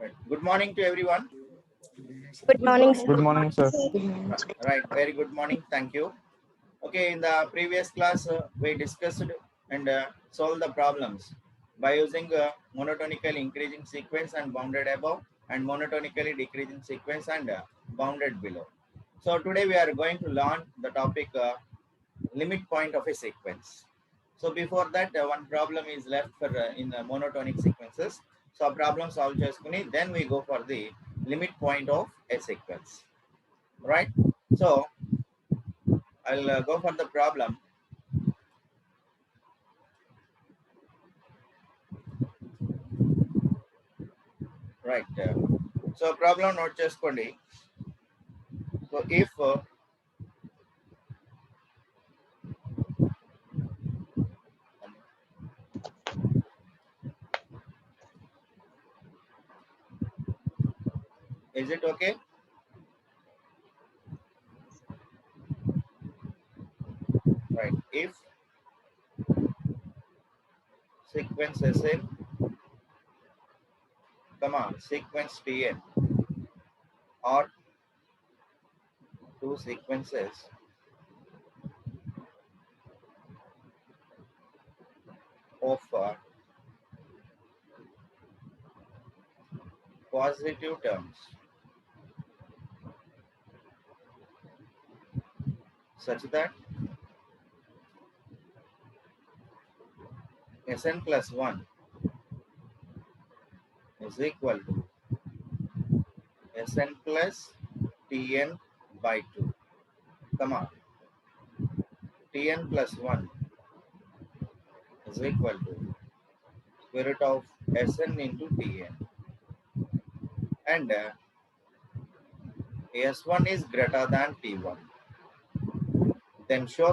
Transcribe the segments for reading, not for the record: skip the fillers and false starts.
Right. Good morning to everyone. Good morning, sir. Good morning, sir. Right, very good morning. Thank you. Okay, in the previous class, we discussed and solved the problems by using monotonically increasing sequence and bounded above, and monotonically decreasing sequence and bounded below. So today we are going to learn the topic limit point of a sequence. So before that, one problem is left for in monotonic sequences. So a problem solve cheskuni, then we go for the limit point of a sequence, right? So I'll go for the problem. Right. So problem note cheskoni. So if is it okay? Right. If sequence Sn, comma sequence Tn or two sequences of positive terms such that Sn plus 1 is equal to Sn plus Tn by 2, comma Tn plus 1 is equal to square root of Sn into Tn, and S1 is greater than T1. Then show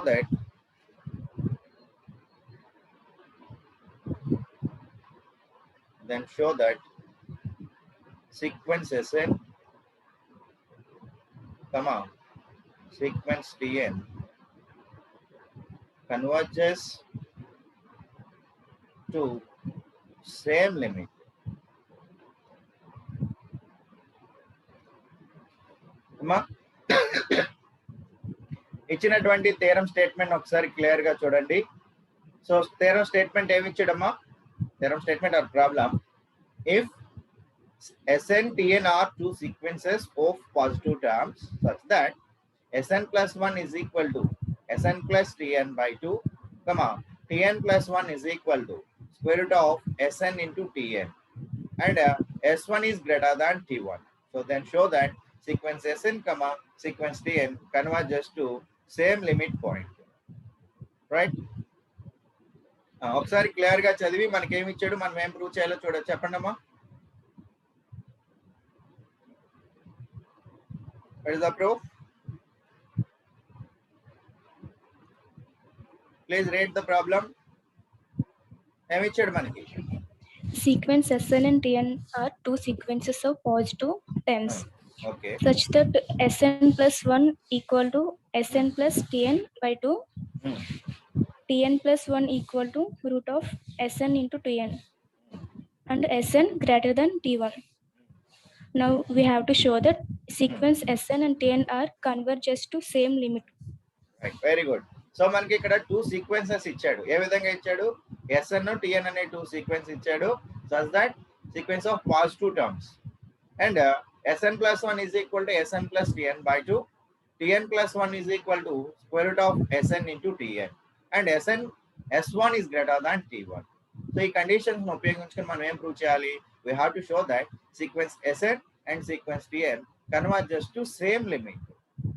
that sequence Sn, comma sequence Tn converges to same limit. ఇచ్చినటువంటి theorem statement ఒకసారి clear గా చూడండి. So theorem statement ఏమి ఇచ్చాడమ్మా? Theorem statement or problem, if Sn Tn are two sequences of positive terms such that Sn plus 1 is equal to Sn plus Tn by 2, comma Tn plus 1 is equal to square root of Sn into Tn, and S1 is greater than T1. So then show that sequence Sn, comma sequence Tn converges to same limit point, right? ఒకసారి clear గా చదివి మనకి ఏమి ఇచ్చాడు, మనం ఏం prove చేయాలో చెప్పండి అమ్మా. What is the proof? Please read the problem. ఏమి ఇచ్చాడు మనకి? Sequence Sn and Tn are two sequences of positive terms Okay. such that Sn plus 1 equal to Sn plus Tn by 2, Tn plus 1 equal to root of Sn into Tn, and Sn greater than T1. Now we have to show that sequence Sn and Tn are converges to same limit. Right, very good. So మనకి ఇక్కడ two sequences ఇచ్చాడు. ఏ విధంగా ఇచ్చాడు? Sn Tn అనే two sequence ఇచ్చాడు such that sequence of positive terms, and Sn plus 1 is equal to Sn plus Tn by 2, Tn plus 1 is equal to square root of Sn into Tn, and S1 is greater than T1. So ఈ conditions ఉపయోగించుకొని మనం ఏం prove చేయాలి? We have to show that sequence Sn and sequence Tn converges to same limit.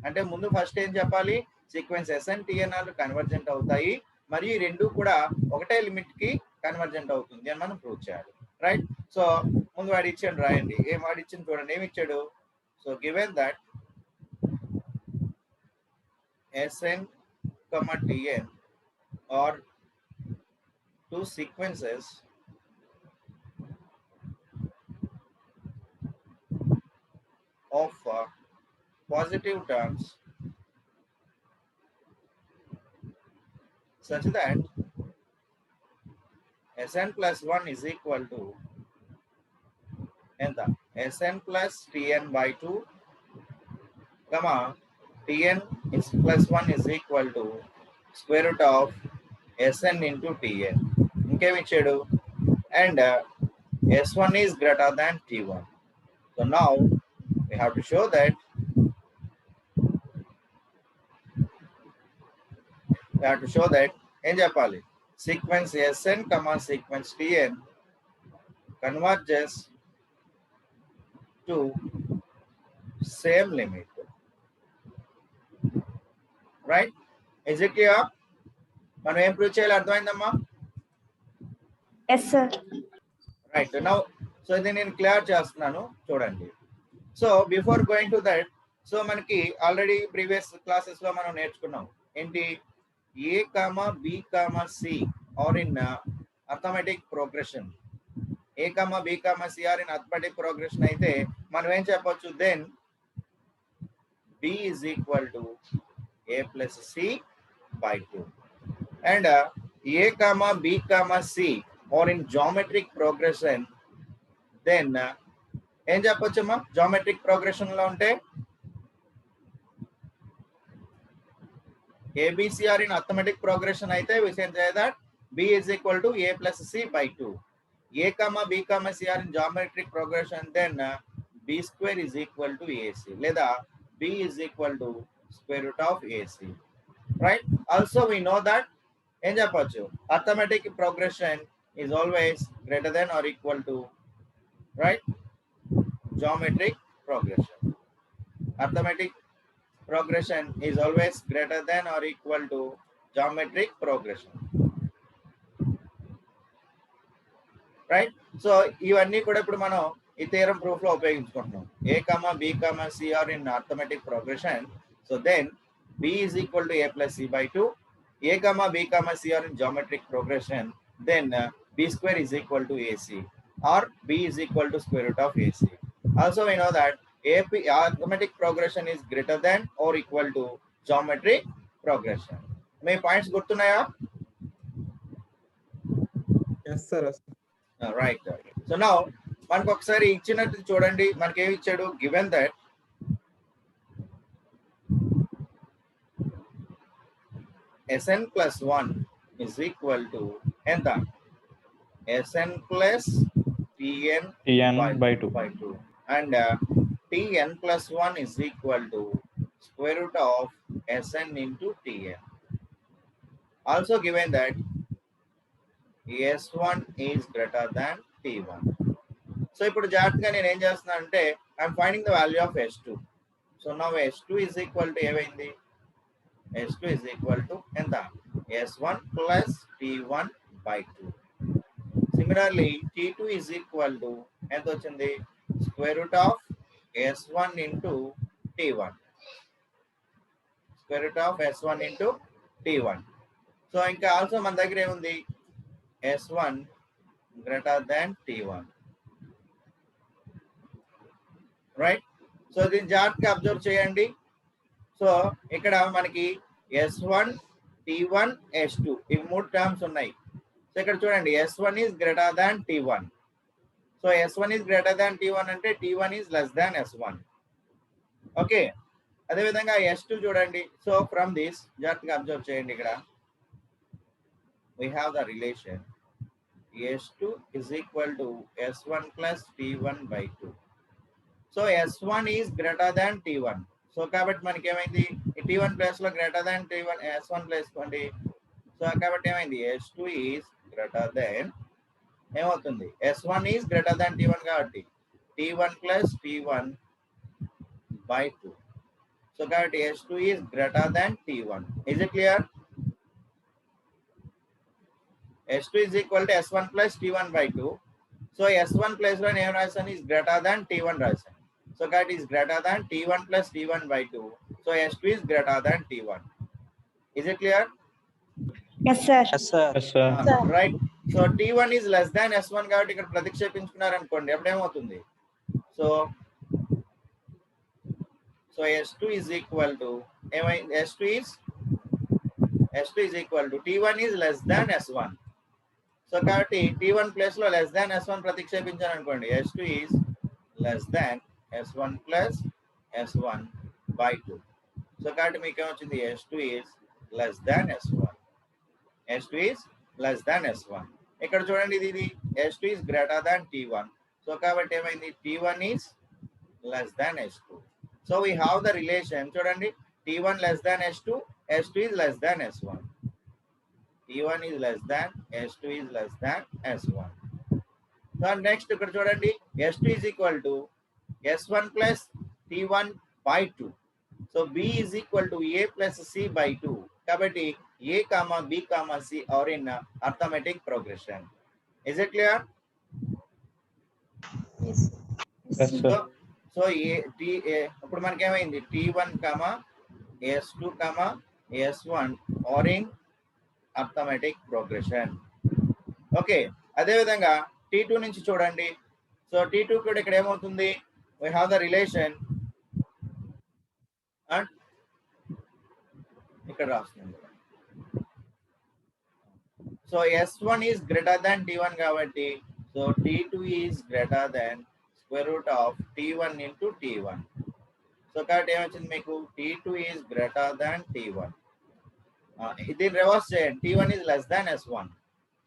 అంటే ముందు first ఏం చెప్పాలి? Sequence Sn Tn convergent అవుతాయి మరియు ఈ రెండు కూడా ఒకటే లిమిట్ కి కన్వర్జెంట్ అవుతుంది అని మనం ప్రూవ్ చేయాలి, రైట్? సో ముందు వాడు ఇచ్చాడు, రాయండి. ఏం వాడు ఇచ్చింది చూడండి, ఏమి ఇచ్చాడు? So given that Sn, Tn are two sequences of positive terms such that Sn plus 1 is equal to ఎంత Sn plus Tn by 2 comma Tn is plus 1 is equal to square root of Sn into Tn. ఇంకేమి ఇచ్చాడు and S1 is greater than T1. So now we have to show that ఏం చెప్పాలి sequence Sn comma sequence Tn converges to same limit, right? Is it clear? మనం ఏం prove చేయాలి అర్థమైందమ్మా? Yes, sir. Right now so ఇది నేను clear చేస్తున్నాను చూడండి. So before going to that, so మనకి ఆల్రెడీ ప్రీవియస్ క్లాసెస్ లో మనం నేర్చుకున్నాం ఏంటి a comma b comma c are in arithmetic progression. A comma b comma c are in arithmetic progression అయితే మనం ఏం చెప్పొచ్చు, then b is equal to a plus c by 2 and a comma b comma c or in geometric progression, then ఏం చెప్పొచ్చమ్మా geometric progression లో ఉంటే ABC are in arithmetic progression అయితే we can say that B is equal to A plus C by 2. A comma B comma C are in geometric progression, then B square is equal to AC లేదా B is equal to square root of AC, right? Also we know that ఏం చెప్పొచ్చు arithmetic progression is always greater than or equal to, right, geometric progression. Arithmetic progression is always greater than or equal to geometric progression, right? So ఇవన్నీ కూడా ఇప్పుడు మనం ఈ theorem proof లో ఉపయోగించుకుంటున్నాం. A comma B comma C are in arithmetic progression, so then B is equal to A plus C by 2. A comma B comma C are in geometric progression, then B square is equal to AC or B is equal to square root of AC. Also we know that AP arithmetic progression is greater than or equal to geometric progression. May points గుర్తున్నాయా? Yes sir. Right. So now మనకు ఒకసారి ఇచ్చినట్టు చూడండి, మనకి ఏమి ఇచ్చాడు, given that Sn plus 1 is equal to ఎంత Sn plus Tn by 2 and Tn plus 1 is equal to square root of Sn into Tn. Also given that S1 is greater than T1. So ఇప్పుడు జాగ్రత్తగా నేను ఏం చేస్తున్నా అంటే I'm finding the value of S2. So now S2 is equal to ఏమైంది, S2 is equal to ఎంత S1 plus T1 by 2. Similarly, T2 is equal to ఎంత వచ్చింది, square root of S1 into T1. Square root of S1 into T1. So ఇంకా also మన దగ్గర ఏముంది, S1 greater than T1. Right? So దీన్ని జాగ్రత్తగా observe చేయండి. సో ఇక్కడ మనకి S1, T1, S2 ఇవి 3 టర్మ్స్ ఉన్నాయి. సో ఇక్కడ చూడండి S1 is greater than T1. So S1 is greater than T1 అంటే T1 is less than S1. Okay, అదేవిధంగా S2 చూడండి. సో ఫ్రమ్ దిస్ జాగ్రత్తగా అబ్జర్వ్ చేయండి, ఇక్కడ we have the relation S2 is equal to S1 plus T1 by 2. So S1 is greater than T1. So కాబట్టి మనకి ఏమైంది, T1 place లో greater than T1 S1 place కొండి. So కాబట్టి ఏమైంది, S2 is greater than ఏమవుతుంది, S1 is greater than T1 కాబట్టి T1 plus T1 by 2. So కాబట్టి S2 is greater than T1. Is it clear? S2 is equal to S1 plus T1 by 2. So S1 place లో ఏం రాశాను, is greater than T1 రాశాను. So that is greater than T1 plus T1 by 2. So S2 is greater than T1. Is it clear? Yes, sir. Yes sir. Yes sir. Right. So T1 is less than S1 కాబట్టి ఇక్కడ ప్రతిక్షేపించుకున్నారు అనుకోండి, అప్పుడు ఏమవుతుంది, so S2 is equal to S2 is equal to T1 is less than S1. So కాబట్టి T1 place లో less than S1 ప్రతిక్షేపించాను అనుకోండి, S2 is less than S1 plus S1 by 2. So కాబట్టి మీకు ఏమొచ్చింది S2 is less than S1. S2 is less than S1. ఇక్కడ చూడండి ఇది S2 is greater than T1. So కాబట్టి ఏమైంది T1 is less than S2. So we have the relation చూడండి T1 less than S2, S2 is less than S1. T1 is less than, S2 is less than S1. So next ఇక్కడ చూడండి S2 is equal to S1 plus T1 by 2. So B is equal to A plus C by 2. కాబట్టి A comma B comma C are in arithmetic progression. Is it clear? Yes, sir. So ఇప్పుడు మనకి ఏమైంది T1 comma S2 comma S1 are in arithmetic progression. Okay అదే విధంగా T2 నుంచి చూడండి. So T2 కూడా ఇక్కడ ఏమవుతుంది we have the relation and ఇక్కడ రాస్తుంది. So S1 is greater than T1 కాబట్టి so T2 is greater than square root of T1 into T1. So కాబట్టి ఏమొచ్చింది మీకు T2 is greater than T1. ఇది రివర్స్ చేయండి T1 is less than S1.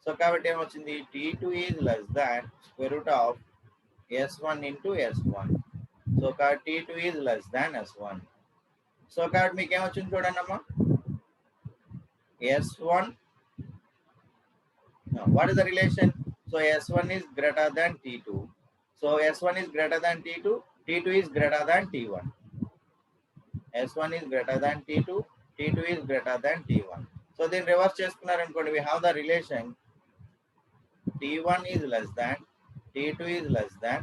So కాబట్టి ఏమొచ్చింది T2 is less than square root of S1 into S1. So కాబట్టి T2 is less than S1. So కాబట్టి మీకు ఏమొచ్చింది చూడండి అమ్మా S1. What is the relation? So S1 is greater than T2. So S1 is greater than T2. T2 is greater than T1. S1 is greater than T2. T2 is greater than T1. So then reverse చేసుకున్నారనుకోండి we have the relation T1 is less than, T2 is less than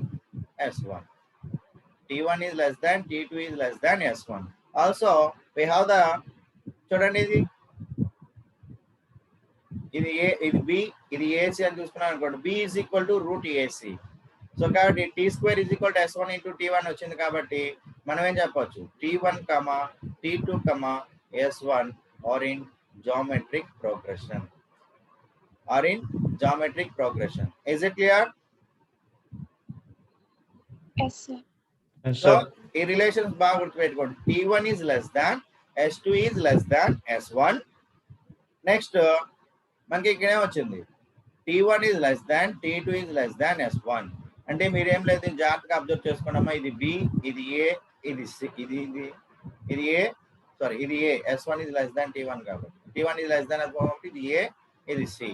S1. T1 is less than, T2 is less than S1. Also we have the చూడండి ఇది A ఇది B ఇది AC అని చూసుకున్నాం అనుకోండి B is equal to root AC. So కాబట్టి T square is equal to S1 into T1 వచ్చింది కాబట్టి మనం ఏం చెప్పొచ్చు T1 comma T2 comma S1 are in geometric progression. Are in geometric progression. Is it clear? Yes, sir. Yes, So sir. ఈ relations బాగా గుర్తుపెట్టుకోండి T1 is less than, S2 is less than S1. Next మనకి ఇక్కడ ఏమొచ్చింది T1 is less than, T2 is less than S1. అంటే మీరేం లేదు జాగ్రత్తగా అబ్జర్వ్ చేసుకోండమ్మా ఇది B ఇది A ఇది C ఇది A సారీ ఇది A S1 is less than T1 కాబట్టి T1 is less than S1 కాబట్టి ఇది A ఇది C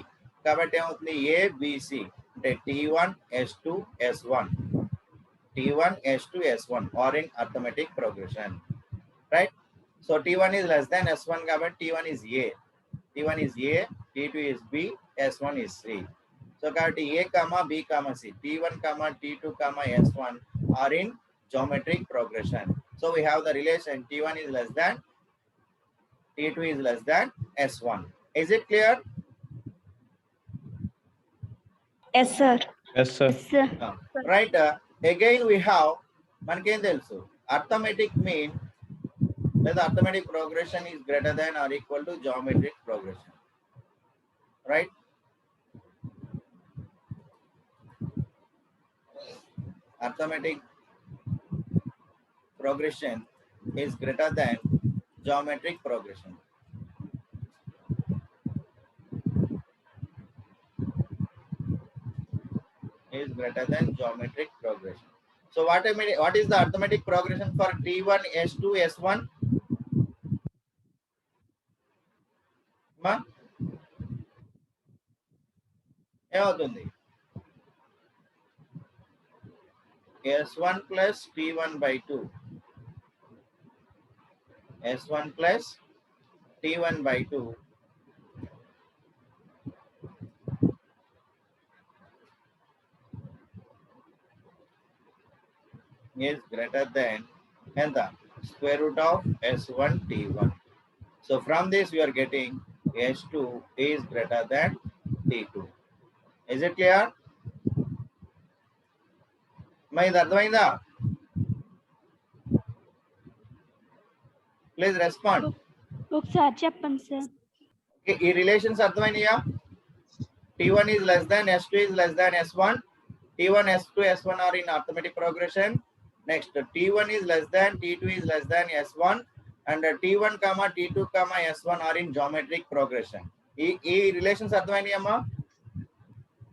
కాబట్టి ఏమవుతుంది A B C అంటే T1 S2 S1 T1 S2 S1 are in arithmetic progression, right? So T1 is less than S1 కాబట్టి T1 is A, T1 is A, T2 is B, S1 is C. So కాబట్టి A comma B comma C, T1 comma T2 comma S1 are in geometric progression. So we have the relation T1 is less than, T2 is less than S1. Is it clear? Yes, sir. Yes, sir. Yes, sir. Right. Again we have మనకేం తెలుసు arithmetic mean లేదా arithmetic progression is greater than or equal to geometric progression, right? Arithmetic progression is greater than geometric progression. Is greater than geometric progression. So what is the arithmetic progression for T1 S2 S1? Ma ఏమవుతుంది S1 plus T1 by 2 S1 plus T1 by 2 is greater than and the square root of S1 T1. So from this we are getting S2 is greater than T2. Is it clear? మా ఇది అర్థమైందా? Please respond. ఒకసారి చెప్పండి sir. ఈ relations అర్థమైనయా? T1 is less than, S2 is less than S1, T1, S2, S1 are in arithmetic progression. Next, T1 is less than, T2 is less than S1, and T1, T2, S1 are in geometric progression. ఈ relations అర్థమైనాయి అమ్మా?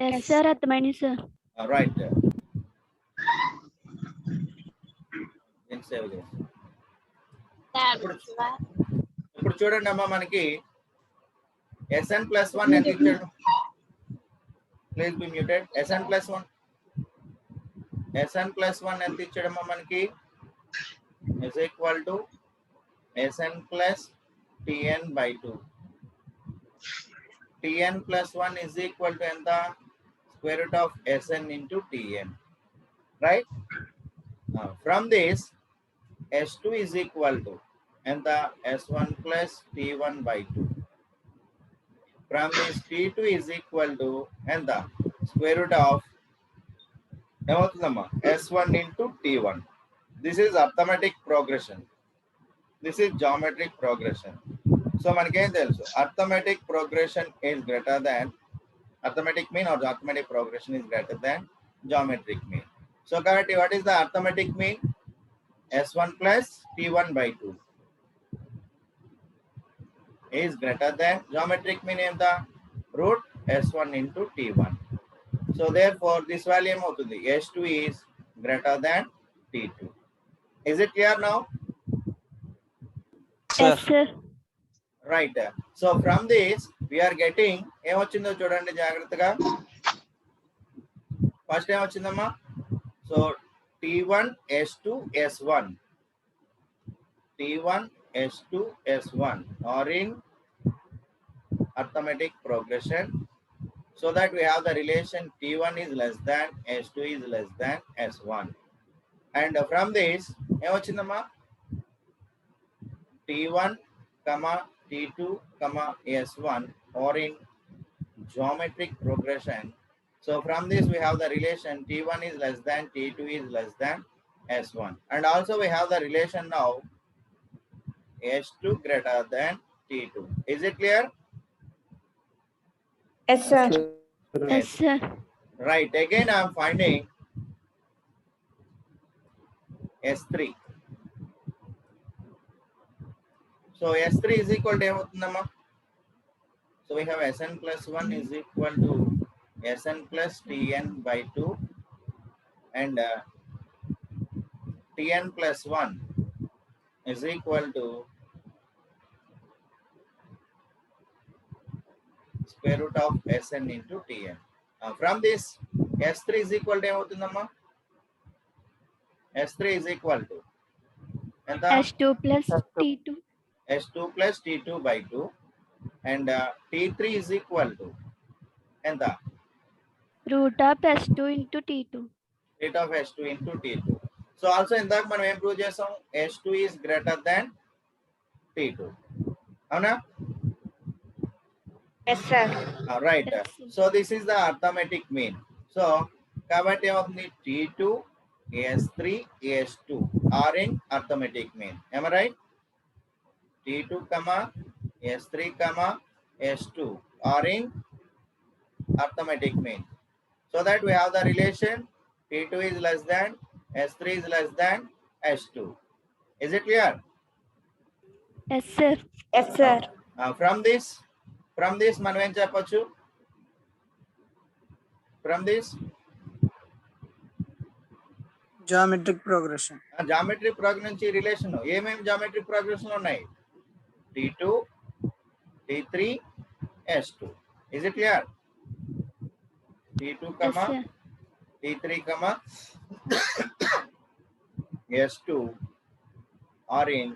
Yes, sir. అర్థమైంది sir. Right. ఇప్పుడు చూడండి అమ్మా, మనకి SN plus 1 ఎంత ఇచ్చాడు? Please be muted. SN plus 1 ఎంత ఇచ్చాడమ్మా మనకి? is equal to SN plus TN by 2. TN plus 1 is equal to ఎంత? Square root of SN into TN. Right? From this, S2 is equal to ఎంత? S1 plus T1 by 2. From this, T2 is equal to ఎంత? Square root of ఏమవుతుందమ్మా? S1 into T1. This is arithmetic progression. This is geometric progression. So మనకేం తెలుసు? Arithmetic progression is greater than arithmetic mean, or arithmetic progression is greater than geometric mean. So కాబట్టి what is the arithmetic mean? S1 plus T1 by 2 is greater than geometric mean ఎంత? root S1 into T1. So therefore this value ఏమవుతుంది? S2 is greater than T2. Is it clear now? Yes, sir. Right. So from this we are getting ఏమొచ్చిందో చూడండి జాగ్రత్తగా. First ఏమొచ్చిందమ్మా? So T1 S2 S1 T1 S2 S1 are in arithmetic progression, so that we have the relation T1 is less than S2 is less than S1. And from this ఏమొచ్చిందమ్మా? T1, T2, S1 are in geometric progression. So from this we have the relation T1 is less than, T2 is less than S1. And also we have the relation now S2 greater than T2. Is it clear? Yes, sir. Yes, sir. Right. Again I am finding S3. So S3 is equal to ఏమవుతుందమ్మా? So we have Sn plus 1 is equal to Sn plus Tn by 2, and Tn plus 1 is equal to square root of Sn into Tn. From this, S3 is equal to ఏమవుతుందమ్మా? S3 is equal to ఎంత? S2 plus T2. S2 plus T2 by 2, and T3 is equal to ఎంత? Root of S2 into T2. Root of S2 into T2. So also ఇందాక మనం ఏం prove చేసాం? S2 is greater than T2. అవునా? Yes, sir. Right. Yes, sir. So this is the arithmetic mean. So కాబట్టి ఏమవుతుంది? T2, S3, S2 are in arithmetic mean. Am I right? T2, S3, S2 are in arithmetic mean. So that we have the relation T2 is less than, S3 is less than S2. Is it clear? Yes, sir. Yes, sir. From this మనం ఏం చెప్పొచ్చు? From this geometric progression. Geometric progression నుంచి relation ఏమేమి geometric progression ఉన్నాయి? T2, T3, S2. Is it clear? T2, Yes, sir. T3, S2 are in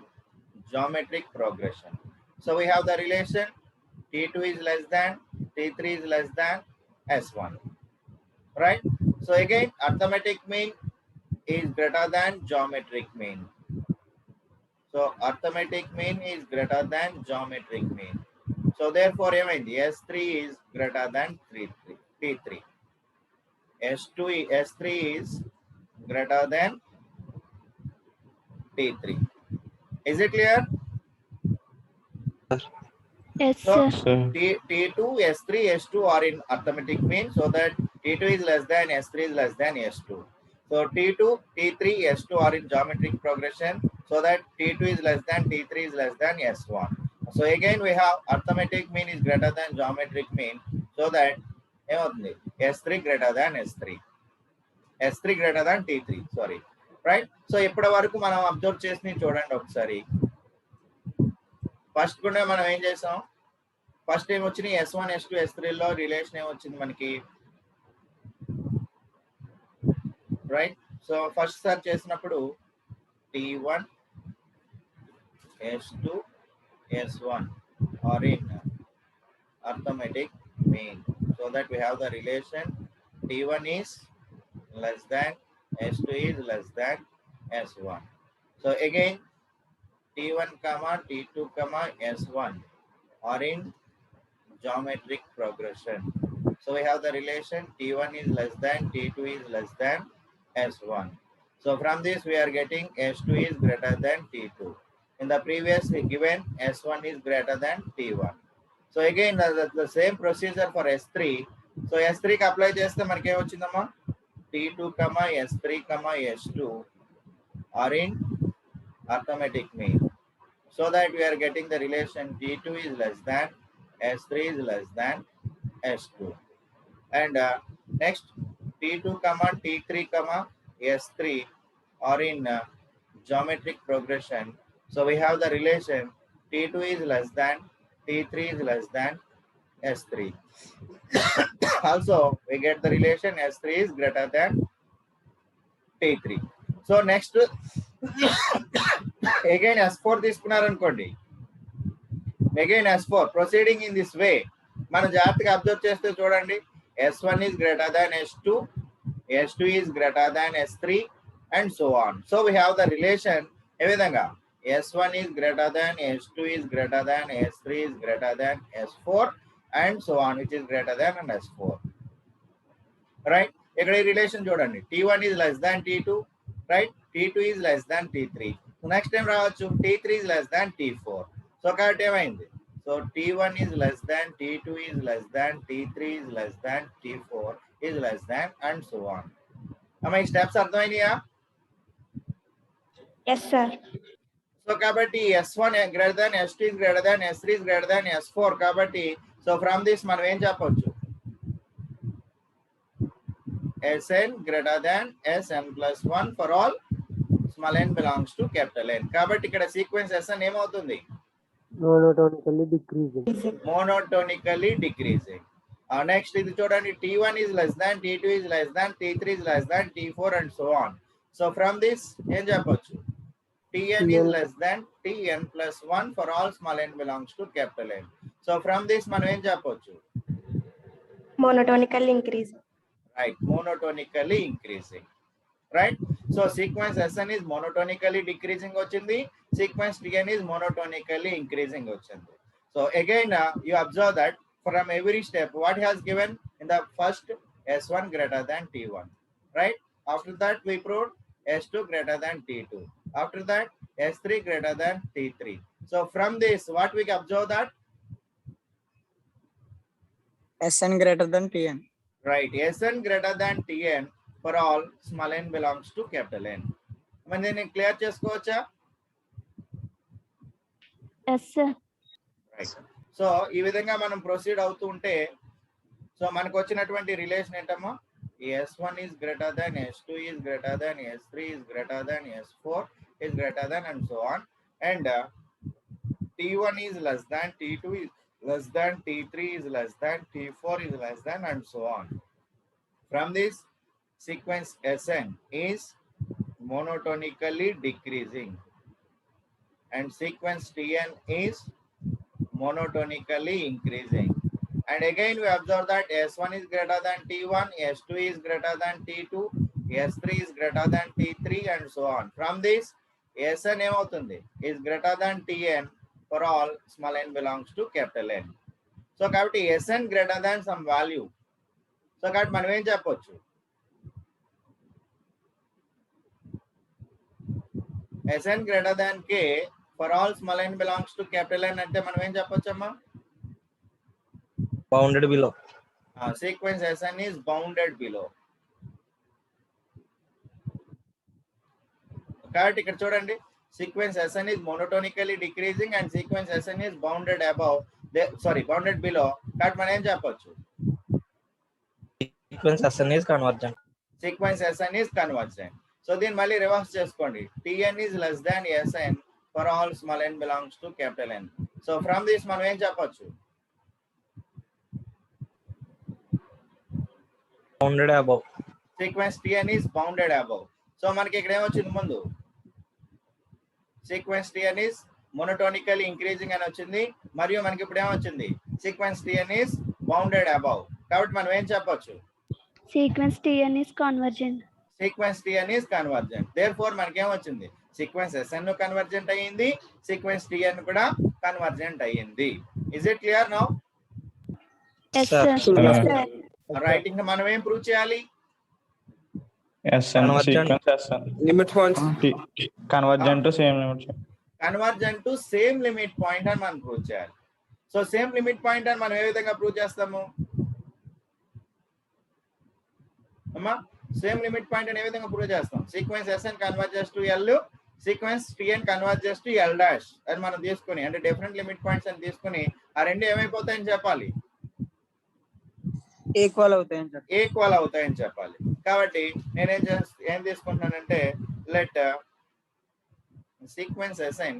geometric progression. So we have the relation T2 is less than, T3 is less than S1. Right? So again, arithmetic mean is greater than geometric mean. So arithmetic mean is greater than geometric mean. So therefore S3 is greater than T3. S3 is greater than T3. Is it clear? Yes, So sir. Sir. T2, S3, S2 are in arithmetic mean, so that T2 is less than S3 is less than S2. So T2, T3, S2 are in geometric progression, so that T2 is less than T3 is less than S1. So again we have arithmetic mean is greater than geometric mean, so that S3 greater than S3. S3 greater than T3, sorry. Right? So ఇప్పటి వరకు మనం observe చేసి చూడండి ఒకసారి. First కూడా మనం ఏం చేసాం, ఫస్ట్ ఏం వచ్చినాయి S1 S2 S3 లో రిలేషన్ ఏమొచ్చింది మనకి, రైట్? సో ఫస్ట్ సార్ చేసినప్పుడు T1 S2 S1 are in arithmetic mean, so that we have the relation T1 is less than S2 is less than S1. So again T1 comma T2 comma S1 are in geometric progression, so we have the relation T1 is less than T2 is less than S1. So from this we are getting S2 is greater than T2. In the previous we given S1 is greater than T1. So again the same procedure for S3. So S3 కి apply చేస్తే మనకి ఏమొచ్చిందమ్మా, T2 comma S3 comma S2 are in arithmetic mean, so that we are getting the relation T2 is less than S3 is less than S2. And next T2 comma T3 comma S3 are in geometric progression, so we have the relation T2 is less than T3 is less than S3. Also we get the relation S3 is greater than T3. So next again S4 తీసుకున్నారనుకోండి, again S4 proceeding in this way, మనం జాగ్రత్తగా observe చేస్తే చూడండి, S1 is greater than S2, S2 is greater than S3 and so on. So we have the relation ఏ విధంగా S1 is greater than S2 is greater than S3 is greater than S4 and so on, which is greater than and S4. Right? ఇక్కడ ఈ relation చూడండి, T1 is less than T2, right? T2 is less than T3. So next time రావచ్చు T3 is less than T4. So కాబట్టి ఏమైంది, so T1 is less than T2 is less than T3 is less than T4 is less than and so on. అమ్మ ఈ steps అర్థమైనాయా? Yes, sir. So కాబట్టి S1 greater than S2 is greater than S3 is greater than S4 కాబట్టి so from this మనం ఏం చెప్పొచ్చు, Sn greater than Sn plus 1 for all small n belongs to capital N. కాబట్టి ఇక్కడ sequence Sn ఏమవుతుంది, monotonically decreasing. monotonically decreasing. Next ఇది చూడండి, T1 is less than T2 is less than T3 is less than T4 and so on. So from this ఏం చెప్పొచ్చు, Tn is less than Tn plus 1 for all small n belongs to capital N. So from this మనం ఏం చెప్పొచ్చు, Monotonically increasing. right, monotonically increasing. Right? So sequence Sn is monotonically decreasing వచ్చింది, sequence Tn is monotonically increasing వచ్చింది. So again you observe that from every step what has given in the first S1 greater than T1, right? After that we proved S2 greater than T2, after that S3 greater than T3. So from this what we observe that, Sn greater than Tn. right, Sn greater than Tn for all small n belongs to capital N. మరి నేను clear చేసుకోవచ్చా? Yes, sir. Right. So ఈ విధంగా మనం proceed అవుతూ ఉంటే so మనకు వచ్చినటువంటి రిలేషన్ ఏంటమ్మా, S1 is greater than S2 is greater than S3 is greater than S4 is greater than and so on, and T1 is less than T2 is less than T3 is less than T4 is less than and so on. From this sequence Sn is monotonically decreasing and sequence Tn is monotonically increasing. And again we observe that S1 is greater than T1, S2 is greater than T2, S3 is greater than T3 and so on. From this Sn ఏమవుతుంది, is greater than Tn for all small n belongs to capital N. So కాబట్టి Sn greater than some value. So కాబట్టి మనం ఏం చెప్పొచ్చు, Sn greater than K for all small n belongs to capital N అంటే మనం ఏం చెప్పొచ్చమ్మా, bounded below. sequence Sn is bounded below. కాబట్టి ఇక్కడ చూడండి, sequence Sn is monotonically decreasing and sequence Sn is bounded above, bounded below. కాబట్టి మనం ఏం చెప్పొచ్చు? Sequence Sn is convergent. Sequence Sn is convergent. So దీన్ని మళ్ళీ రివర్స్ చేసుకోండి. Tn is less than Sn for all small n belongs to capital N. So from this మనం ఏం చెప్పొచ్చు? Bounded above. Sequence Tn is bounded above. So మనకి ఇక్కడ ఏమొచ్చింది ముందు? Sequence Tn is monotonically increasing అని వచ్చింది, మరియు మనకి ఇప్పుడు ఏమొచ్చింది? Sequence Tn is bounded above. కాబట్టి మనం ఏం చెప్పొచ్చు? Sequence Tn is convergent. Sequence Tn is convergent. Therefore మనకి ఏమొచ్చింది? Sequence Sn convergent అయ్యింది, sequence Tn కూడా convergent అయ్యింది. Is it clear now? Yes, sir. Yes, sir. Right, ఇంకా మనం ఏం ప్రూవ్ చేయాలి? Sn sequence Sn Limit points. convergent to same limit. Convergent to same limit point అని మనం ప్రూవ్ చేయాలి. సో సేమ్ లిమిట్ పాయింట్ అని మనం ఏ విధంగా ప్రూవ్ చేస్తాము అమ్మా? సేమ్ లిమిట్ పాయింట్ అని ఏ విధంగా ప్రూవ్ చేస్తాం? Sequence Sn converges to L, sequence Tn converges to L dash అని మనం తీసుకుని, అంటే డిఫరెంట్ లిమిట్ పాయింట్స్ అని తీసుకుని ఆ రెండు ఏమైపోతాయని చెప్పాలి? ఈక్వల్ అవుతాయని చెప్పాలి. కాబట్టి నేనేం ఏం తీసుకుంటున్నానంటే, let sequence Sn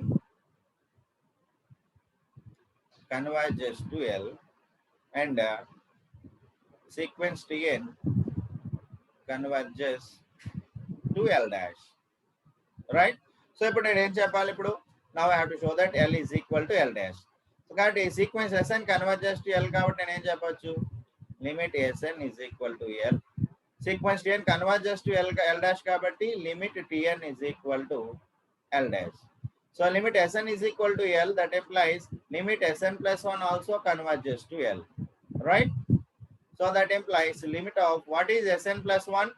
converges to L and sequence Tn converges to L dash, right? So ఇప్పుడు నేను ఏం చెప్పాలి? ఇప్పుడు now I have to show that L is equal to L dash. So కాబట్టి sequence Sn converges to L కాబట్టి నేను ఏం చెప్పొచ్చు? limit Sn is equal to L. Sequence Tn converges to L dash కాబట్టి limit Tn is equal to L dash. So limit Sn is equal to L, that implies limit Sn plus 1 also converges to L, right? So that implies limit of what is Sn plus 1?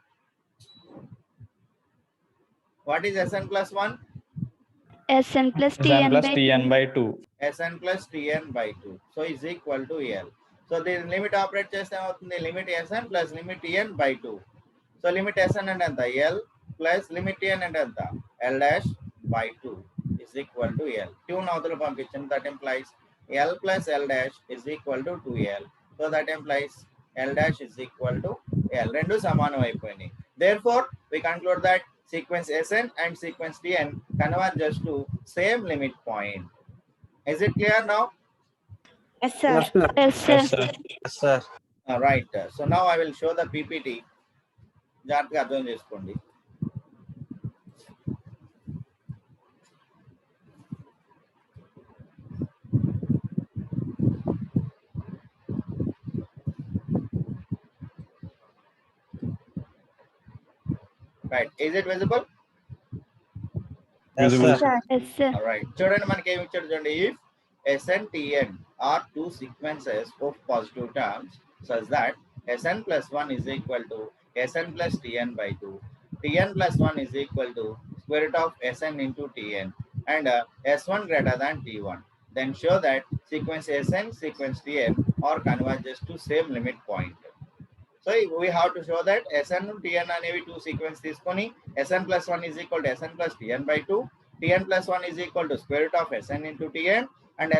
What is Sn plus 1? Sn plus Sn plus Tn Tn by 2. Sn plus Tn by 2. So is equal to L. So the limit operate చేస్తే ఏమవుతుంది? Limit Sn plus limit Tn by 2. So limit Sn అంటే ఎంత? L plus limit Tn అంటే ఎంత? L dash by 2 is equal to L. 2 అవతల పంపించండి. That implies L plus L dash is equal to 2L. So that implies L dash is equal to L. రెండు సమానం అయిపోయినాయి. Therefore we conclude that sequence Sn and sequence Tn converges to same limit point. Is it clear now? Yes, sir. Yes, sir. Yes, sir. Right. So now I will show the PPT. జాగ్రత్తగా అర్థం చేసుకోండి. Right. Is it visible? Visible. Yes, sir. All right. చూడండి మనకి ఏమి ఇచ్చాడు చూడండి. If Sn Tn are two sequences of positive terms such that Sn plus 1 is equal to Sn plus Tn by 2, Tn plus 1 is equal to square root of Sn into Tn, and S1 greater than T1, then show that sequence Sn, sequence Tn are converges to same limit point. So we have to show that Sn and Tn అనేవి two sequence తీసుకొని Sn plus 1 is equal to Sn plus Tn by 2, Tn plus 1 is equal to square root of Sn into Tn, and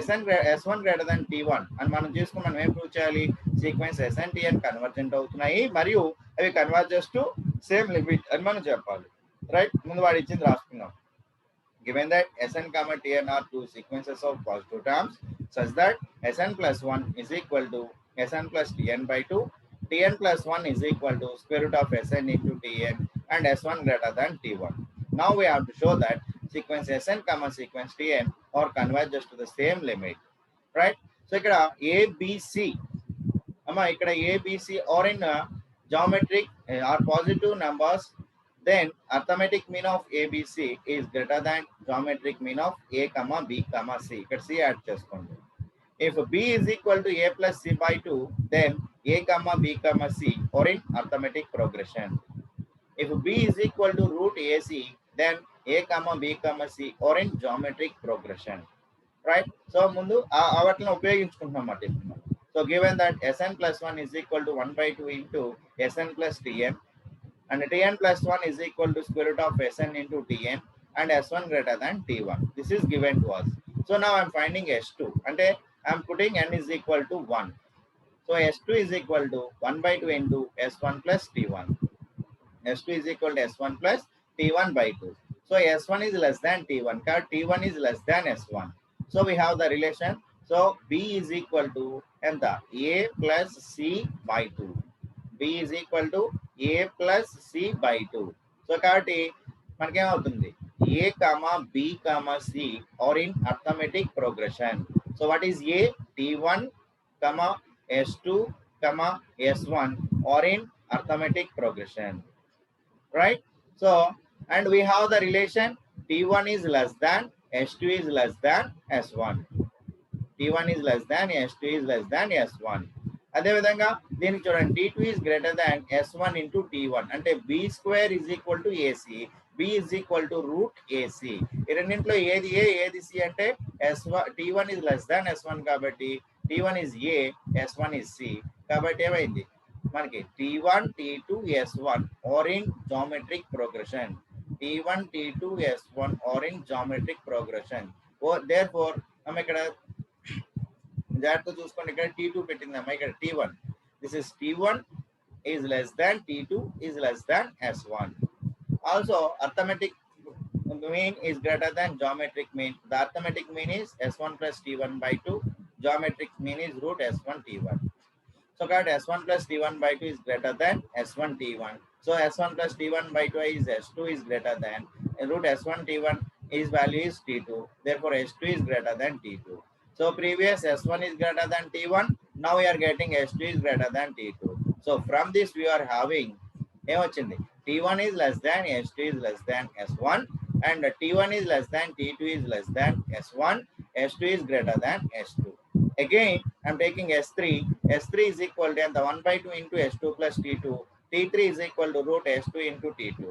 S1 greater than T1 అని మనం తీసుకుని మనం ఏం prove చేయాలి? Sequence Sn Tn convergent అవుతున్నాయి మరియు అవి కన్వర్జెస్ టు సేమ్ లిమిట్ అని మనం చెప్పాలి. రైట్, ముందు వాడు ఇచ్చింది రాసుకున్నాం. Given that Sn comma Tn are two sequences of positive terms such that Sn plus 1 is equal to Sn plus Tn by 2, Tn plus 1 is equal to square root of Sn into Tn, and S1 greater than T1. Now we have to show that sequence Sn comma sequence Tn or converges to the same limit, right? So ఇక్కడ ABC amma ikkada ABC or in geometric or positive numbers, then arithmetic mean of ABC is greater than geometric mean of A comma B comma C. ఇక్కడ C add చేసుకోండి. If B is equal to A plus C by 2, then A comma B comma C or in arithmetic progression. If B is equal to root AC, then A comma B comma C or in geometric progression, right? So ముందు వాటిని ఉపయోగించుకుంటున్నాం అన్నమాట. So given that Sn plus 1 is equal to 1 by 2 into Sn plus Tn, and Tn plus 1 is equal to square root of Sn into Tn, and S1 greater than T1. This is given to us. So now I'm finding S2, and I'm putting n is equal to 1. So S2 is equal to 1 by 2 into S1 plus T1. S2 is equal to S1 plus T1 by 2. So S1 is less than T1, because T1 is less than S1. So we have the relation. So B is equal to A plus C by 2. B is equal to A plus C by 2. So కాబట్టి మనకేమవుతుంది A comma B comma C are in arithmetic progression. So what is A? T1 comma S2 comma S1 are in arithmetic progression, right? So and we have the relation T1 is less than S2 is less than S1. T1 is less than S2 is less than S1. అదే విధంగా దీనికి చూడండి T2 is greater than S1 into T1, అంటే B square is equal to AC. B is equal to root AC. ఈ రెండింటిలో ఏది A ఏది C అంటే S1 T1 is less than S1 కాబట్టి T1 is A, S1 is C. కాబట్టి ఏమైంది మనకి T1 T2 S1 are in geometric progression. T1 T2 S1 are in geometric progression. Therefore మనం ఇక్కడ జాగ్రత్త చూసుకోండి, ఇక్కడ T2 పెట్టిందమ్మా, ఇక్కడ T1. This is T1 is less than T2 is less than S1. Also arithmetic mean is greater than geometric mean. The arithmetic mean is S1 plus T1 by 2. Geometric mean is root S1 T1. So got S1 plus T1 by 2 is greater than S1 T1. So S1 plus T1 by 2 is S2 is greater than root S1 T1 is value is T2. Therefore S2 is greater than T2. So previous S1 is greater than T1. Now we are getting S2 is greater than T2. So from this we are having T1 is less than S2 is less than S1, and T1 is less than T2 is less than S1. S2 is greater than S2. Again, I'm taking S3. S3 is equal to 1 by 2 into S2 plus T2. T3 is equal to root S2 into T2.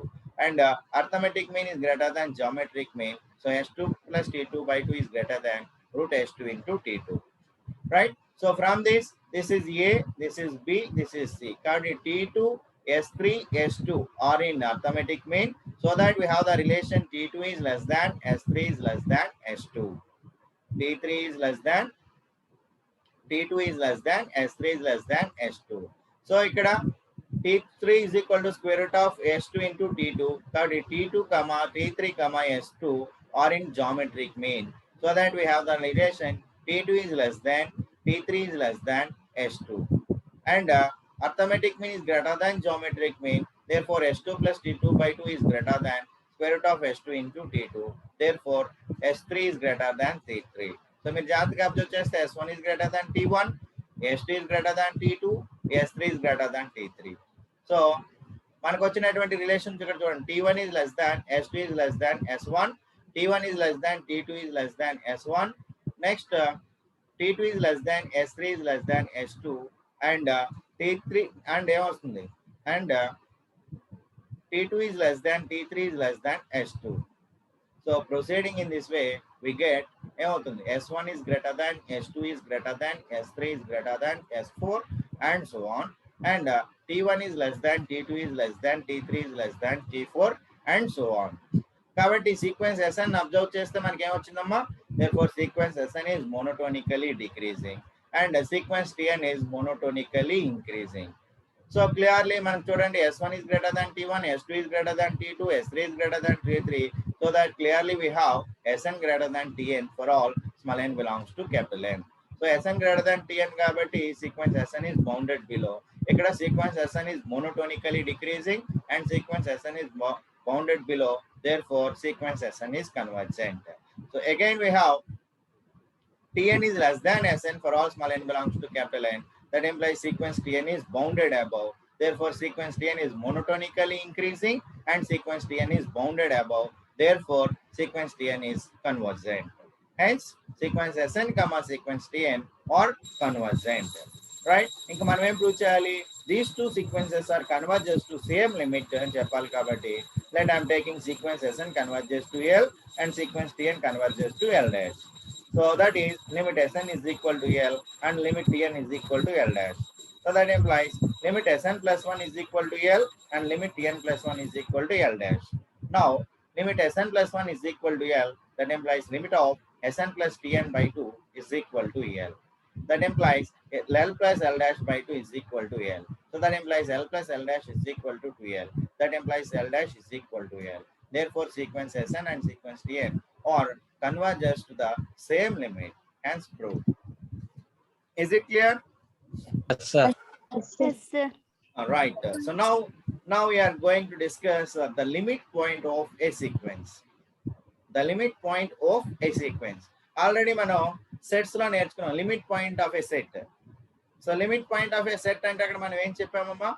And arithmetic mean is greater than geometric mean. So S2 plus T2 by 2 is greater than root S2 into T2. Right? So from this is A, this is B, this is C. Currently T2, S3, S2 are in arithmetic mean. So that we have the relation T2 is less than, S3 is less than, S2. T3 is less than, T2 is less than, S3 is less than, S2. So ikkada T3 is equal to square root of S2 into T2. కాబట్టి T2 comma T3 comma S2 are in geometric mean. So that we have the relation T2 is less than, T3 is less than, S2. And arithmetic mean is greater than geometric mean. Therefore S2 plus T2 by 2 is greater than square root of S2 into T2. Therefore S3 is greater than T3. So మీరు జాగ్రత్తగా observe చేస్తే S1 is greater than T1, S2 is greater than T2, S3 is greater than T3. So మనకు వచ్చినటువంటి relations ఇక్కడ చూడండి, T1 is less than, S2 is less than S1, T1 is less than, T2 is less than S1. Next T2 is less than, S3 is less than S2, and T3 and ఏమొస్తుంది, and T2 is less than, T3 is less than S2. So proceeding in this way, we get S1 is greater than, S2 is greater than, S3 is greater than, S4, and so on. And T1 is less than, T2 is less than, T3 is less than, T4, and so on. కాబట్టి sequence SN observe చేస్తే మనకి ఏమొచ్చిందమ్మా, therefore sequence SN is monotonically decreasing and sequence TN is monotonically increasing. So clearly మనం చూడండి S1 is greater than T1, S2 is greater than T2, S3 is greater than T3. So that clearly we have SN greater than TN for all small n belongs to capital N. So SN greater than TN కాబట్టి sequence SN is bounded below. ఇక్కడ sequence SN is monotonically decreasing and sequence SN is bounded below. Therefore sequence SN is convergent. So again we have TN is less than SN for all small n belongs to capital N. That implies sequence TN is bounded above. Therefore sequence TN is monotonically increasing and sequence TN is bounded above. Therefore sequence TN is convergent. Hence sequence SN comma sequence TN are convergent. Right? ఇంకా మనం ఏం prove చేయాలి, these two sequences are converges to same limit అని చెప్పాలి. కాబట్టి let I am taking sequence SN converges to L and sequence TN converges to L dash. So that is limit Sn is equal to L and limit Tn is equal to L dash. So that implies limit Sn plus 1 is equal to L and limit Tn plus 1 is equal to L dash. Now limit Sn plus 1 is equal to L. That implies limit of Sn plus Tn by 2 is equal to L. That implies L plus L dash by 2 is equal to L. So that implies L plus L dash is equal to 2L. That implies L dash is equal to L. Therefore, sequence Sn and sequence Tn or converges to the same limit. Hence proved. Is it clear? Yes, sir. Yes, sir. All right. So now we are going to discuss the limit point of a sequence. The limit point of a sequence. Already మనం sets లో నేర్చుకున్నాం limit point of a set. So limit point of a set అంటే అక్కడ మనం ఏం చెప్పామమ్మా?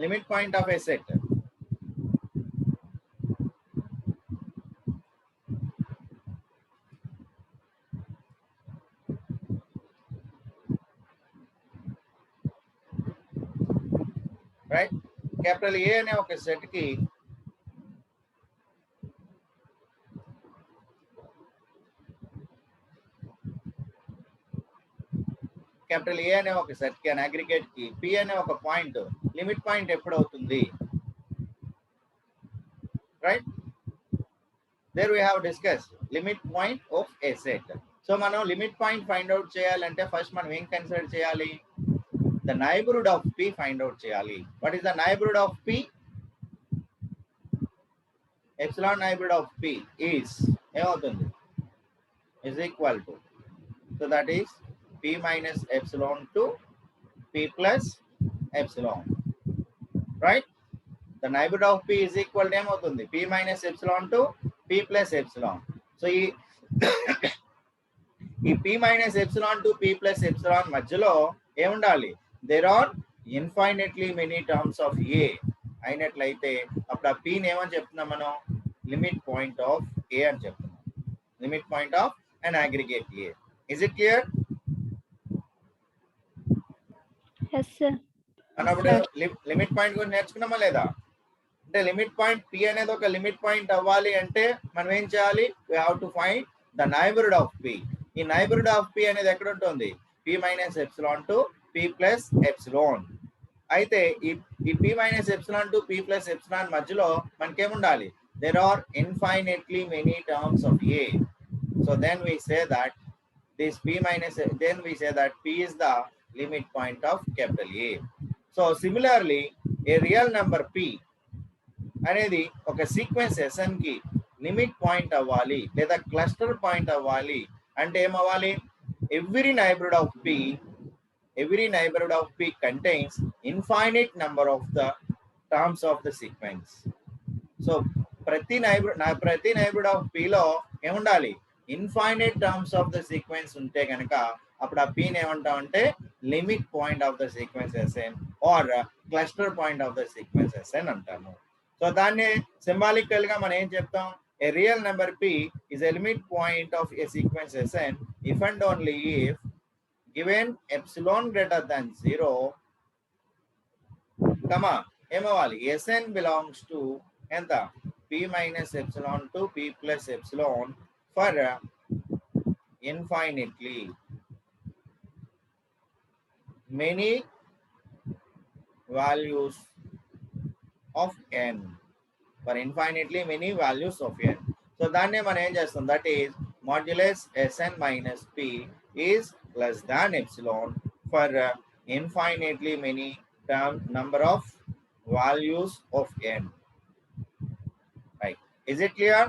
Limit point of a set. Right, capital A అనే ఒక సెట్ కి క్యాపిటల్ ఏ అనే ఒక సెట్ కి అగ్రిగేట్ కి పి అనే ఒక పాయింట్ లిమిట్ పాయింట్ ఎప్పుడు అవుతుంది? Right, there we have discuss limit point of a set. So మనం లిమిట్ పాయింట్ ఫైండ్ అవుట్ చేయాలంటే ఫస్ట్ మనం ఏం కన్సిడర్ చేయాలి? The neighbourhood of p find out చేయాలి. What is the neighbourhood of p? Epsilon neighbourhood of p is ఏమవుతుంది? Is equal to, so that is p minus epsilon to p plus epsilon, right? The neighborhood of p is equal to ఏమవుతుంది? p minus epsilon to p plus epsilon. So ఈ p minus epsilon to p plus epsilon మధ్యలో ఏముండాలి? There are infinitely many terms of a అయినట్లయితే అప్పుడు ఆ p ని ఏమని చెప్తున్నాం మనం? లిమిట్ పాయింట్ ఆఫ్ a అని చెప్తున్నాం. Limit point of an aggregate a. Is it clear? Yes, sir. అన్నప్పుడు లిమిట్ పాయింట్ గురించి నేర్చుకున్నామా లేదా? అంటే లిమిట్ పాయింట్ పి అనేది ఒక లిమిట్ పాయింట్ అవ్వాలి అంటే మనం ఏం చేయాలి? We have to find the neighbourhood of p. ఈ నైబర్హుడ్ ఆఫ్ పి అనేది ఎక్కడ ఉంటుంది? P minus epsilon to p plus epsilon. అయితే ఈ p minus epsilon to p plus epsilon మధ్యలో మనకేముండాలి? There are infinitely many terms of a. So then we say that this p minus then we say that p is the limit point of capital A. So similarly a real number p అనేది ఒక sequence Sn కి limit point అవ్వాలి లేదా cluster point అవ్వాలి అంటే ఏమవ్వాలి? every neighborhood of p contains infinite number of the terms of the sequence. So ప్రతి neighborhood of p లో ఏముండాలి? Infinite terms of the sequence ఉంటే కనుక అప్పుడు ఆ p ని ఏమంటామంటే limit point of the sequence Sn or cluster point of the sequence Sn అంటాము. సో దాన్ని సింబాలికల్ గా మనం ఏం చెప్తాం? A real number p is a limit point of a sequence Sn if and only if given epsilon greater than 0 comma ఏమవ్వాలి? Sn belongs to ఎంత? p minus epsilon to p plus epsilon for infinitely many values of n. For infinitely many values of n. So దాన్ని మనం ఏం చేస్తాం? That is modulus Sn minus p is less than epsilon for infinitely many number of values of n. Right? Is it clear?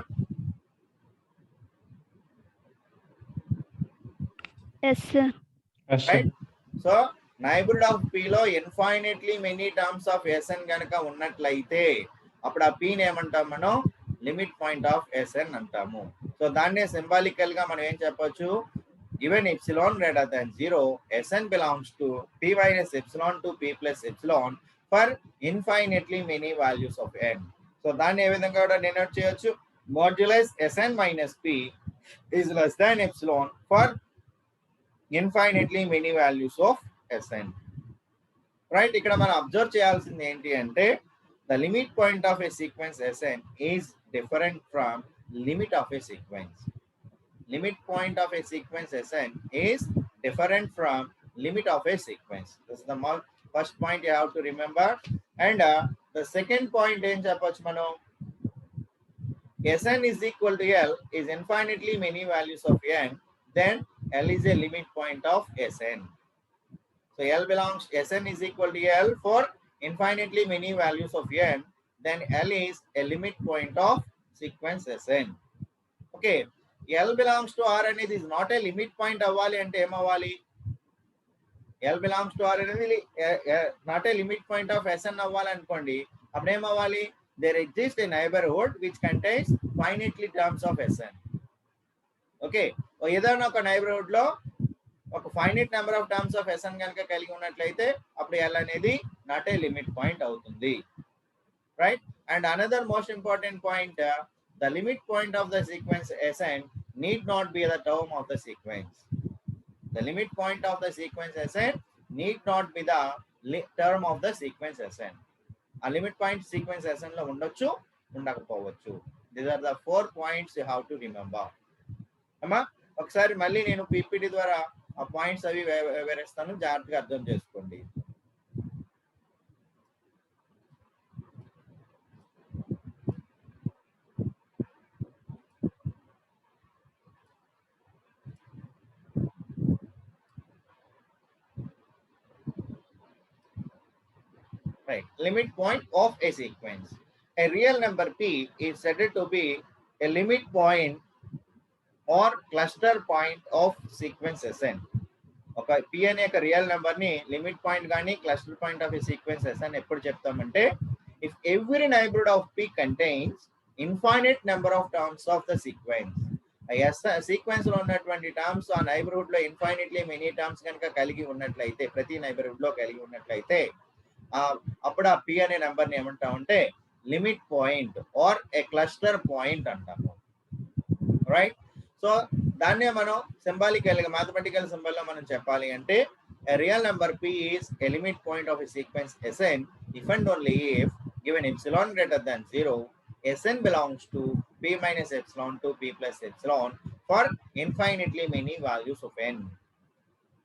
Yes, sir. Yes, sir. Right? So neighborhood of p లో infinitely many terms of Sn గనక ఉన్నట్లయితే అప్పుడు ఆ p ని ఏమంటాం మనం? Limit point of Sn అంటాము. So దాన్నే సింబాలికల్ గా మనం ఏం చెప్పొచ్చు? given epsilon greater than 0 Sn belongs to p minus epsilon to p plus epsilon for infinitely many values of n. So దాన్ని ఏ విధంగా కూడా డినోట్ చేయొచ్చు? modulus Sn minus p is less than epsilon for infinitely many values of Sn. Right, ఇక్కడ మనం observe చేయాల్సింది ఏంటి అంటే the limit point of a sequence Sn is different from limit of a sequence. Limit point of a sequence Sn is different from limit of a sequence. This is the first point you have to remember. And the second point in Chapachmano, Sn is equal to L is infinitely many values of n, then L is a limit point of Sn. So L belongs, Sn is equal to L for infinitely many values of n, then L is a limit point of sequence Sn. Okay, L belongs to R అనేది is not a limit point అవ్వాలి అంటే ఏమవ్వాలి? L belongs to R అనేది not a limit point of Sn అవ్వాలి అనుకోండి, అప్పుడు ఏమవ్వాలి? There exists a neighborhood which contains finitely terms of Sn. Okay, ఏదైనా ఒక నైబర్హుడ్ లో ఒక finite number of terms of Sn కనుక కలిగి ఉన్నట్లయితే అప్పుడు L అనేది నాట్ ఏ లిమిట్ పాయింట్ అవుతుంది, right? And another most important point, the limit point of the sequence Sn need not be the term of the sequence. The limit point of the sequence Sn need not be the term of the sequence Sn. A limit point sequence Sn lo undochu undakapovachu. These are the 4 points you have to remember. Amma ఒకసారి మళ్ళీ నేను PPT ద్వారా ఆ points అవి వివరిస్తాను, జాగ్రత్తగా అర్థం చేసుకోండి. Right, limit point of a sequence. A real number P is said to be a limit point or cluster point of sequence Sn. ఒక P అనే ఒక రియల్ నెంబర్ ని లిమిట్ పాయింట్ కానీ cluster point of A sequence Sn ఎప్పుడు చెప్తామంటే, if every neighborhood of P contains infinite number of terms of the sequence. Sequence లో ఉన్నటువంటి terms ఆ నైబర్హుడ్ లో ఇన్ఫైనిట్లీ మెనీ టర్మ్స్ కనుక కలిగి ఉన్నట్లయితే, ప్రతి నైబర్హుడ్ లో కలిగి ఉన్నట్లయితే అప్పుడు ఆ P అనే నెంబర్ ని ఏమంటామంటే limit point or a cluster point అంటాము, రైట్? సో దాన్నే మనం సింబాలికల్ గా మ్యాథమెటికల్ సింబల్ లో మనం చెప్పాలి అంటే, a real number P is a limit point of a sequence Sn if and only if given epsilon greater than 0, Sn belongs to P minus epsilon to P plus epsilon for infinitely many values of n.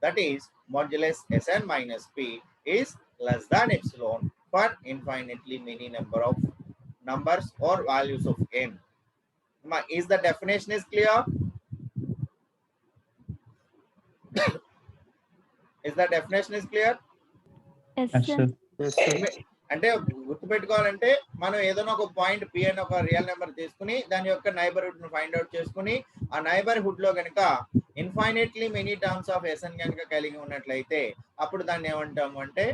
That is, modulus Sn minus P is less than epsilon for infinitely many number of numbers or values of n. Is the definition is clear? Is the definition is clear? Yes, Yes, sir. sir. అంటే గుర్తుపెట్టుకోవాలంటే, మనం ఏదైనా ఒక point P అని ఒక real number తీసుకుని దాని యొక్క neighbourhood ను ఫైండ్ అవుట్ చేసుకుని ఆ నైబర్హుడ్ లో కనుక infinitely many terms of Sn కనుక కలిగి ఉన్నట్లయితే అప్పుడు దాన్ని ఏమంటాము అంటే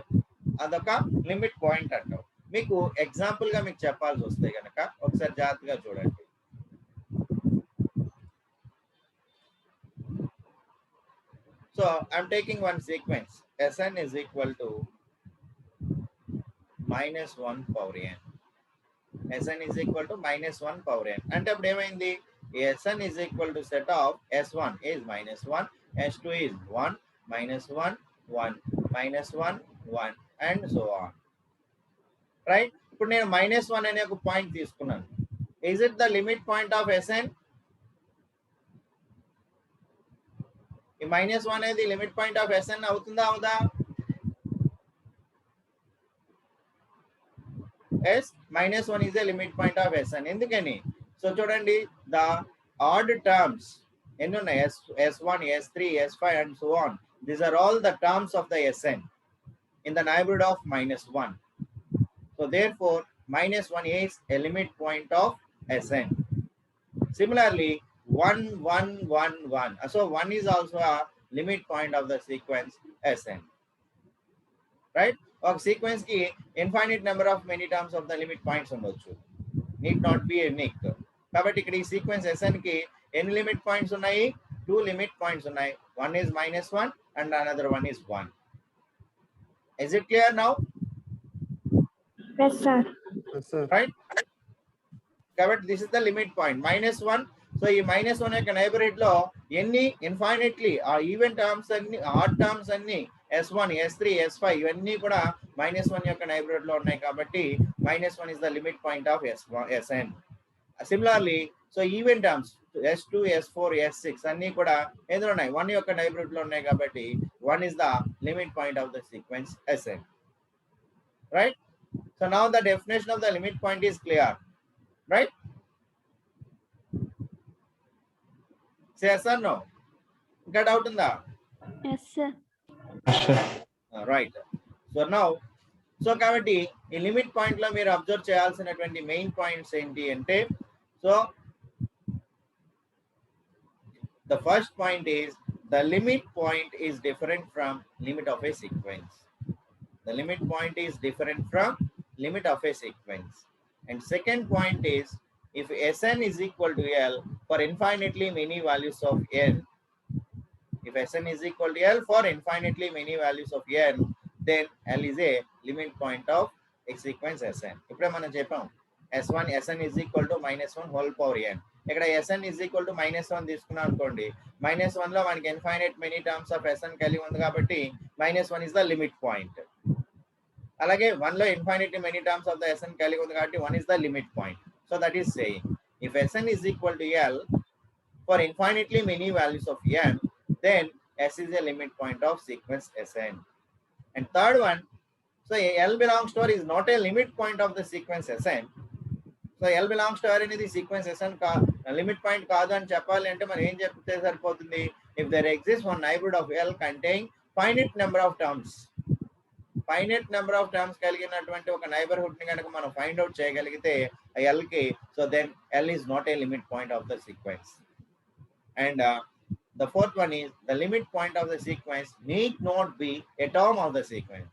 అదొక లిమిట్ పాయింట్ అంటాం. మీకు ఎగ్జాంపుల్ గా మీకు చెప్పాల్సి వస్తే కనుక ఒకసారి జాగ్రత్తగా చూడండి. So I'm taking one sequence. Sn is equal to minus 1 power n. Sn is equal to minus 1 power n. అంటే అప్పుడు ఏమైంది? Sn is equal to set of S1 is minus 1, S2 is 1, minus 1, 1, minus 1, 1 and so on. Right? ఇప్పుడు నేను minus 1 అనే ఒక point తీసుకున్నాను. Is it the limit point of Sn? ఈ minus 1 అనేది లిమిట్ పాయింట్ ఆఫ్ Sn అవుతుందా అవుదా? Yes, minus 1 is a limit point of Sn. ఎందుకని? So చూడండి, the odd terms ఎన్ని ఉన్నాయి? S1, S3, S5 and so on. These are all the terms of the Sn in the neighborhood of minus 1. So therefore, minus 1 is a limit point of Sn. Similarly, 1, 1, 1, 1. So 1 is also a limit point of the sequence Sn. Right? ఒక sequence కి infinite number of many terms of the limit points ఉండొచ్చు, need not be unique. కాబట్టి ఇక్కడ ఈ sequence Sn కి ఎన్ని limit points ఉన్నాయి? 2 limit points ఉన్నాయి. One is minus 1 and another one is 1. Is it clear now? Yes, sir. Yes, sir. Right? కాబట్టి this is the limit point minus 1. So ఈ minus 1 యొక్క నైబర్హుడ్ లో ఎన్ని infinitely ఆ ఈవెన్ టర్మ్స్ అన్ని, add terms అన్ని S1, S3, S5 ఇవన్నీ కూడా minus 1 యొక్క నైబర్హుడ్ లో ఉన్నాయి. కాబట్టి -1 is the limit point of Sn. Similarly, so even terms S2, S4, S6 అన్ని కూడా ఎందులో ఉన్నాయి 1 యొక్క నైబర్హుడ్ లో ఉన్నాయి కాబట్టి 1 is the limit point of the sequence Sn, right? So now the definition of the limit point is clear, right? Say yes or no? ఇంకా doubt ఉందా? Yes, sir. Right. So now so కాబట్టి ఈ limit point లో మీరు observe చేయాల్సినటువంటి main points ఏంటి అంటే, so the first point is the limit point is different from limit of A sequence. The limit point is different from limit of a sequence. And second point is, if Sn is equal to L for infinitely many values of n, if Sn is equal to L for infinitely many values of n, then L is a limit point of a sequence Sn. ఇప్పుడే మనం చెప్పాం Sn is equal to -1 whole power n. ఇక్కడ Sn is equal to -1 తీసుకున్నాం అనుకోండి, -1 లో మనకి infinite many terms of Sn కలిగి ఉంది కాబట్టి -1 is the limit point. అలాగే 1 లో infinite many terms of the Sn కలిగి ఉంది కాబట్టి 1 is the limit point. So that is saying, if Sn is equal to L for infinitely many values of n, then S is a limit point of sequence Sn. And third one, so L belongs to R is not a limit point of the sequence Sn. So L belongs to R అనేది sequence Sn limit point కాదు అని చెప్పాలి అంటే మనం ఏం చెప్తే సరిపోతుంది? If there exists one neighborhood of L containing finite number of terms, finite number of terms కలిగినటువంటి ఒక నైబర్హుడ్ ని కనుక మనం ఫైండ్ అవుట్ చేయగలిగితే ఎల్ కి, so then L is not a limit point of the sequence. And the fourth one is the limit point of the sequence need not be a term of the sequence.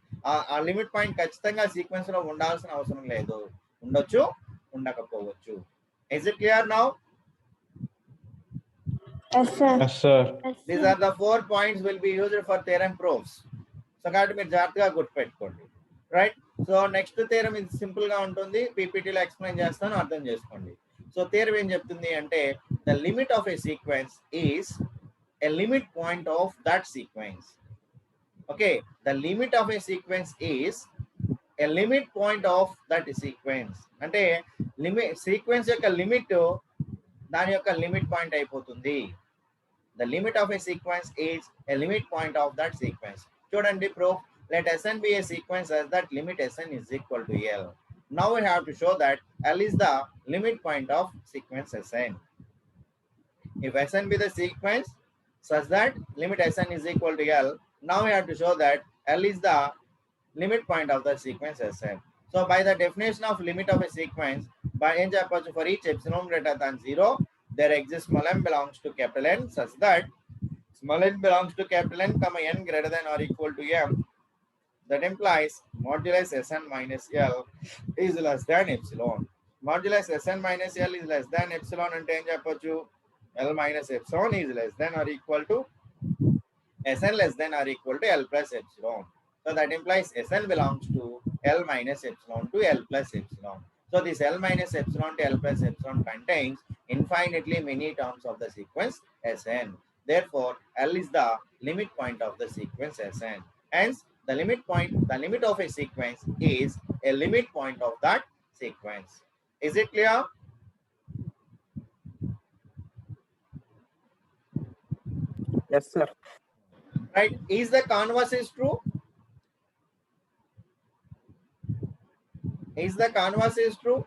ఆ limit point ఖచ్చితంగా sequence లో ఉండాల్సిన అవసరం లేదు, ఉండొచ్చు ఉండకపోవచ్చు. Is it clear now? Yes, sir. Yes, sir. These are the 4 points will be used for theorem proofs. So కాబట్టి మీరు జాగ్రత్తగా గుర్తుపెట్టుకోండి, రైట్? సో నెక్స్ట్ థియరం ఇది సింపుల్ గా ఉంటుంది, పీపీటీలో ఎక్స్ప్లెయిన్ చేస్తాను, అర్థం చేసుకోండి. సో థియరం ఏం చెప్తుంది అంటే, the limit of A sequence is a limit point of that sequence. Okay, the limit of A sequence is a limit point of that sequence. అంటే సీక్వెన్స్ యొక్క లిమిట్ దాని యొక్క లిమిట్ పాయింట్ అయిపోతుంది. The limit of A sequence is a limit point of that sequence. చూడండి proof, let Sn be a sequence as that limit Sn is equal to L. Now we have to show that L is the limit point of sequence Sn. If Sn be the sequence such that limit Sn is equal to L, now we have to show that L is the limit point of the sequence Sn. So by the definition of limit of a sequence, by n for each epsilon greater than 0, there exists small m belongs to capital N such that small n belongs to capital N, comma n greater than or equal to m. That implies modulus Sn minus L is less than epsilon. Modulus Sn minus L is less than epsilon అంటే ఏం చెప్పొచ్చు? L minus epsilon is less than or equal to Sn less than or equal to L plus epsilon. So that implies Sn belongs to L minus epsilon to L plus epsilon. So this L minus epsilon to L plus epsilon contains infinitely many terms of the sequence Sn. Therefore, L is the limit point of the sequence Sn. Hence, the limit of a sequence is a limit point of that sequence. Is it clear? Yes, sir. Right? Is the converse is true? Is the converse is true?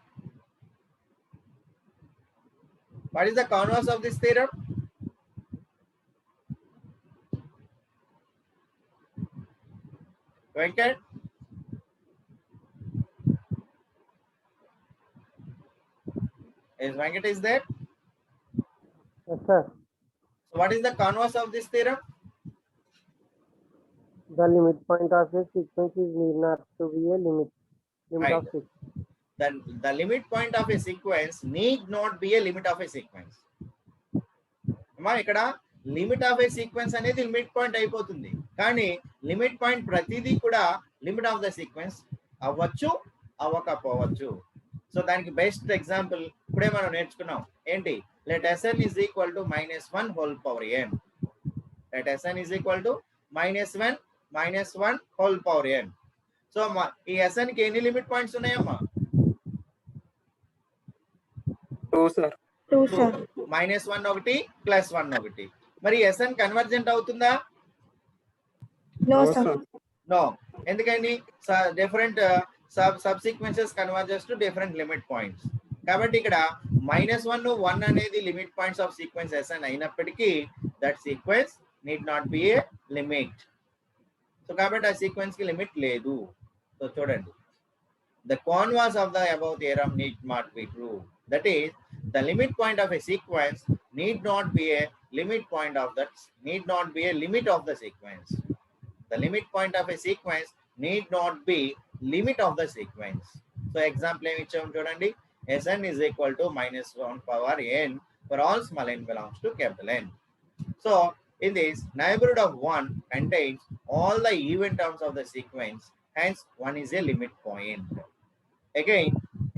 What is the converse of this theorem? Venkat? Is Venkat is there? Yes, sir. So what is the converse of this theorem? The limit point of a sequence is need not to be a limit Right. of sequence. The limit point of a sequence need not be a limit of a sequence. అమ్మా ఇక్కడ limit of A sequence అనేది limit point అయిపోతుంది, కానీ limit point ప్రతిదీ కూడా limit of the sequence అవ్వచ్చు అవ్వకపోవచ్చు. So దానికి బెస్ట్ ఎగ్జాంపుల్ ఇప్పుడే మనం నేర్చుకున్నాం ఏంటి? Let Sn is equal to -1 whole power n. Let Sn is equal to -1 whole power n. So ఈ Sn కి ఎన్ని లిమిట్ పాయింట్స్ ఉన్నాయమ్మా? 2 sir. 2 2 sir. -1 ఒకటి +1 ఒకటి. మరి Sn కన్వర్జెంట్ అవుతుందా? No No sir. sir. No. ఎందుకని? Different subsequences converges to different limit points. కాబట్టి ఇక్కడ -1 1 అనేది limit points of sequence Sn అయినప్పటికీ that sequence need not be a limit. So కాబట్టి ఆ సీక్వెన్స్ కి లిమిట్ లేదు. సో చూడండి, the converse of the above theorem need not be true. That is, the limit point of a sequence need not be a limit point of that, need not be a limit of the sequence. The limit point of a sequence need not be limit of the sequence. So example ఏమి ఇచ్చాము చూడండి, Sn is equal to -1 power n for all small n belongs to capital N. So in this, neighborhood of 1 contains all the even terms of the sequence, hence 1 is a limit point. Again,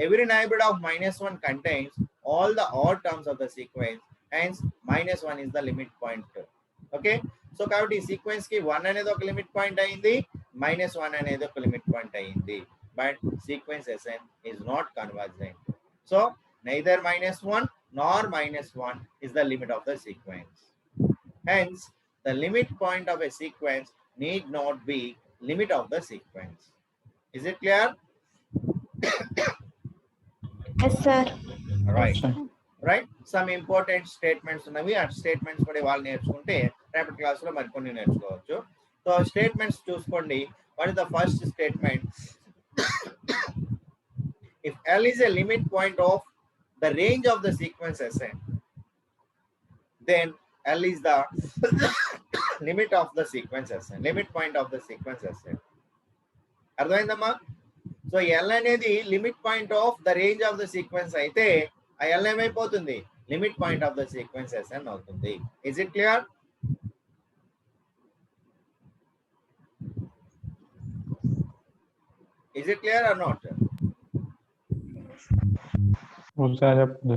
every neighborhood of -1 contains all the odd terms of the sequence, hence -1 is the limit point. Okay, so కాబట్టి ఈ sequence కి 1 అనేది ఒక limit point అయింది, -1 అనేది ఒక limit point అయింది, but sequence Sn is not convergent. So neither -1 nor -1 is the limit of the sequence. Hence, the limit point of a sequence need not be limit of the sequence. Is it clear? Yes sir. Right. Right. Some important statements ఉన్నవి. ఆ statements కూడా వాళ్ళు నేర్చుకుంటే రేపటి class లో మరికొన్ని నేర్చుకోవచ్చు. So statements చూసుకోండి. What is the first statement? If L is a limit point of the range of the sequence Sn, then L is the limit of the sequence Sn, limit point of the sequence Sn. అర్థమైందమ్మా? So L అనేది limit point of the range of the sequence అయితే ఆ L ఏమైపోతుంది? Limit point of the sequence Sn అవుతుంది. Is it clear? Is it clear or not? ఒకసారి చెప్పండి.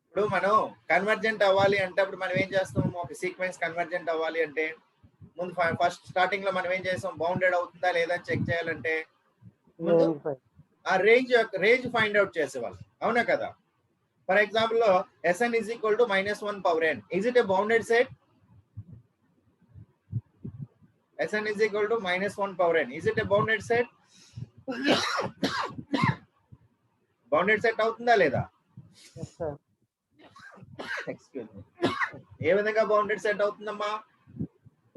ఇప్పుడు మనం కన్వర్జెంట్ అవ్వాలి అంటే అప్పుడు మనం ఏం చేస్తాం? ఒక సీక్వెన్స్ కన్వర్జెంట్ అవ్వాలి అంటే ముందు ఫస్ట్ స్టార్టింగ్ లో మనం ఏం చేస్తాం? బౌండెడ్ అవుతుందా లేదా చెక్ చేయాలంటే ముందు ఆ రేంజ్ ఫైండ్ అవుట్ చేసేవాళ్ళు, అవునా కదా? ఫర్ ఎగ్జాంపుల్ లో Sn is equal to -1 power n. Is it a bounded set? Sn is equal to -1 power n. Is it a bounded set? Bounded set అవుతుందా లేదా? Yes, sir. Excuse me. ఏ విధంగా bounded set అవుతుందమ్మా?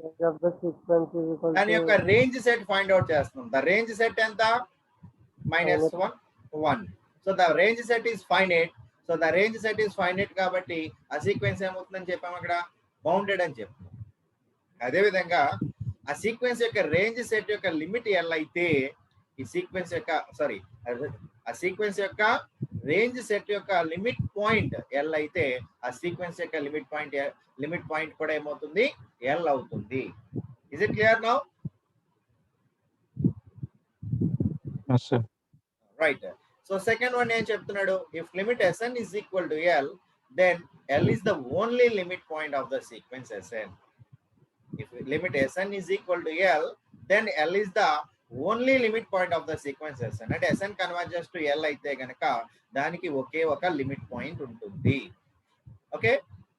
Range of the sequence is equal దాని యొక్క to range set find out చేస్తున్నాం. The range set ఎంత? -1 1. So the range set is finite. So the range set is finite కాబట్టి ఆ sequence ఏమవుతుందని చెప్పాము అక్కడ? బౌండెడ్ అని చెప్తున్నాం. అదే విధంగా ఆ సీక్వెన్స్ యొక్క రేంజ్ సెట్ యొక్క లిమిట్ L అయితే ఈ సీక్వెన్స్ యొక్క ఆ సీక్వెన్స్ యొక్క రేంజ్ సెట్ యొక్క లిమిట్ పాయింట్ L అయితే ఆ సీక్వెన్స్ యొక్క లిమిట్ పాయింట్ కూడా ఏమవుతుంది? L అవుతుంది. Is it clear now? Yes, sir. Right. So second one ఏం చెప్తున్నాడు? If limit Sn is equal to L, then L is the only limit point of the sequence Sn. If limit Sn is equal to L, then L is the only limit point of the sequence Sn. అంటే Sn converges to L అయితే గనక దానికి ఒకే ఒక limit point ఉంటుంది. Okay,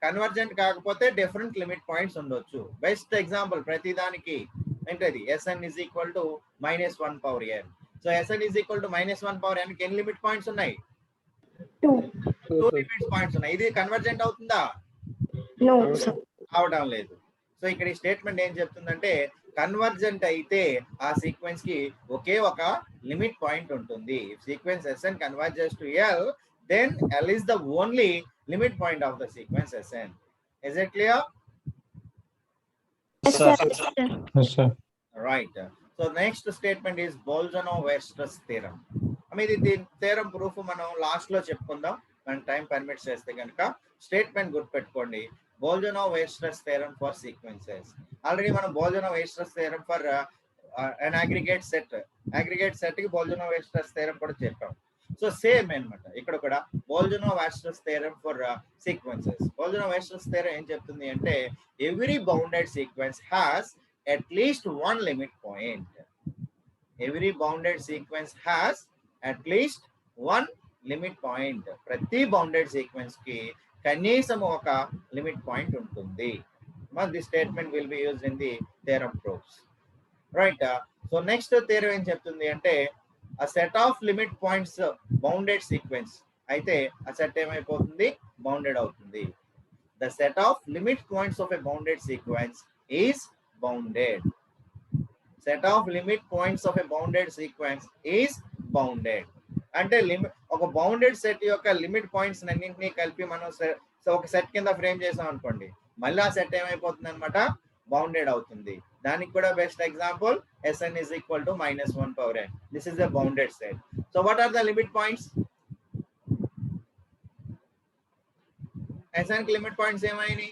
convergent కాకపోతే different limit points ఉండొచ్చు. Best example ప్రతి దానికి ఏంటది? Sn is equal to -1 power n. So Sn is equal to -1 power n కి ఎన్ని లిమిట్ పాయింట్స్ ఉన్నాయి? 2. 2 లిమిట్ పాయింట్స్ ఉన్నాయి. ఇది కన్వర్జెంట్ అవుతుందా? No sir. అవడం లేదు. సో ఇక్కడ ఈ స్టేట్మెంట్ ఏం చెప్తుందంటే కన్వర్జెంట్ అయితే ఆ సీక్వెన్స్ కి ఒకే ఒక లిమిట్ పాయింట్ ఉంటుంది. Sequence Sn converges to L, then L is the only limit point of the sequence Sn. Is it clear? Yes sir. Yes, sir. Right. So next statement is Bolzano-Weierstrass theorem. ఇది theorem proof మనం last లో చెప్పుకుందాం, మన time permit చేస్తే కనుక. Statement గుర్తుపెట్టుకోండి, Bolzano-Weierstrass theorem for sequences. Already మనం Bolzano-Weierstrass theorem for an aggregate set కి Bolzano-Weierstrass theorem కూడా చెప్పాం. సో సేమ్ అన్నమాట ఇక్కడ కూడా Bolzano-Weierstrass theorem for sequences. Bolzano-Weierstrass theorem ఏం చెప్తుంది అంటే every bounded sequence has at least one limit point. Every bounded sequence has at least one limit point, ప్రతి బౌండెడ్ సీక్వెన్స్ కి కనీసం ఒక లిమిట్ పాయింట్ ఉంటుంది. This statement will be used in the theorem proofs, right. So next theorem ఏం చెప్తుంది అంటే ఆ set of limit points bounded sequence అయితే ఆ సెట్ ఏమైపోతుంది, బౌండెడ్ అవుతుంది. The set of limit points of a bounded sequence is bounded. Set of limit points of a bounded sequence is bounded. అంటే ఒక బౌండెడ్ సెట్ యొక్క limit points అన్నింటినీ కలిపి మనం ఒక సెట్ కింద ఫ్రేమ్ చేసాం అనుకోండి, మళ్ళీ ఆ సెట్ ఏమైపోతుంది అనమాట, బౌండెడ్ అవుతుంది. దానికి కూడా best example Sn is equal to -1 power n. This is a bounded set. So what are the limit points? Sn కి లిమిట్ పాయింట్స్ ఏమైనాయి,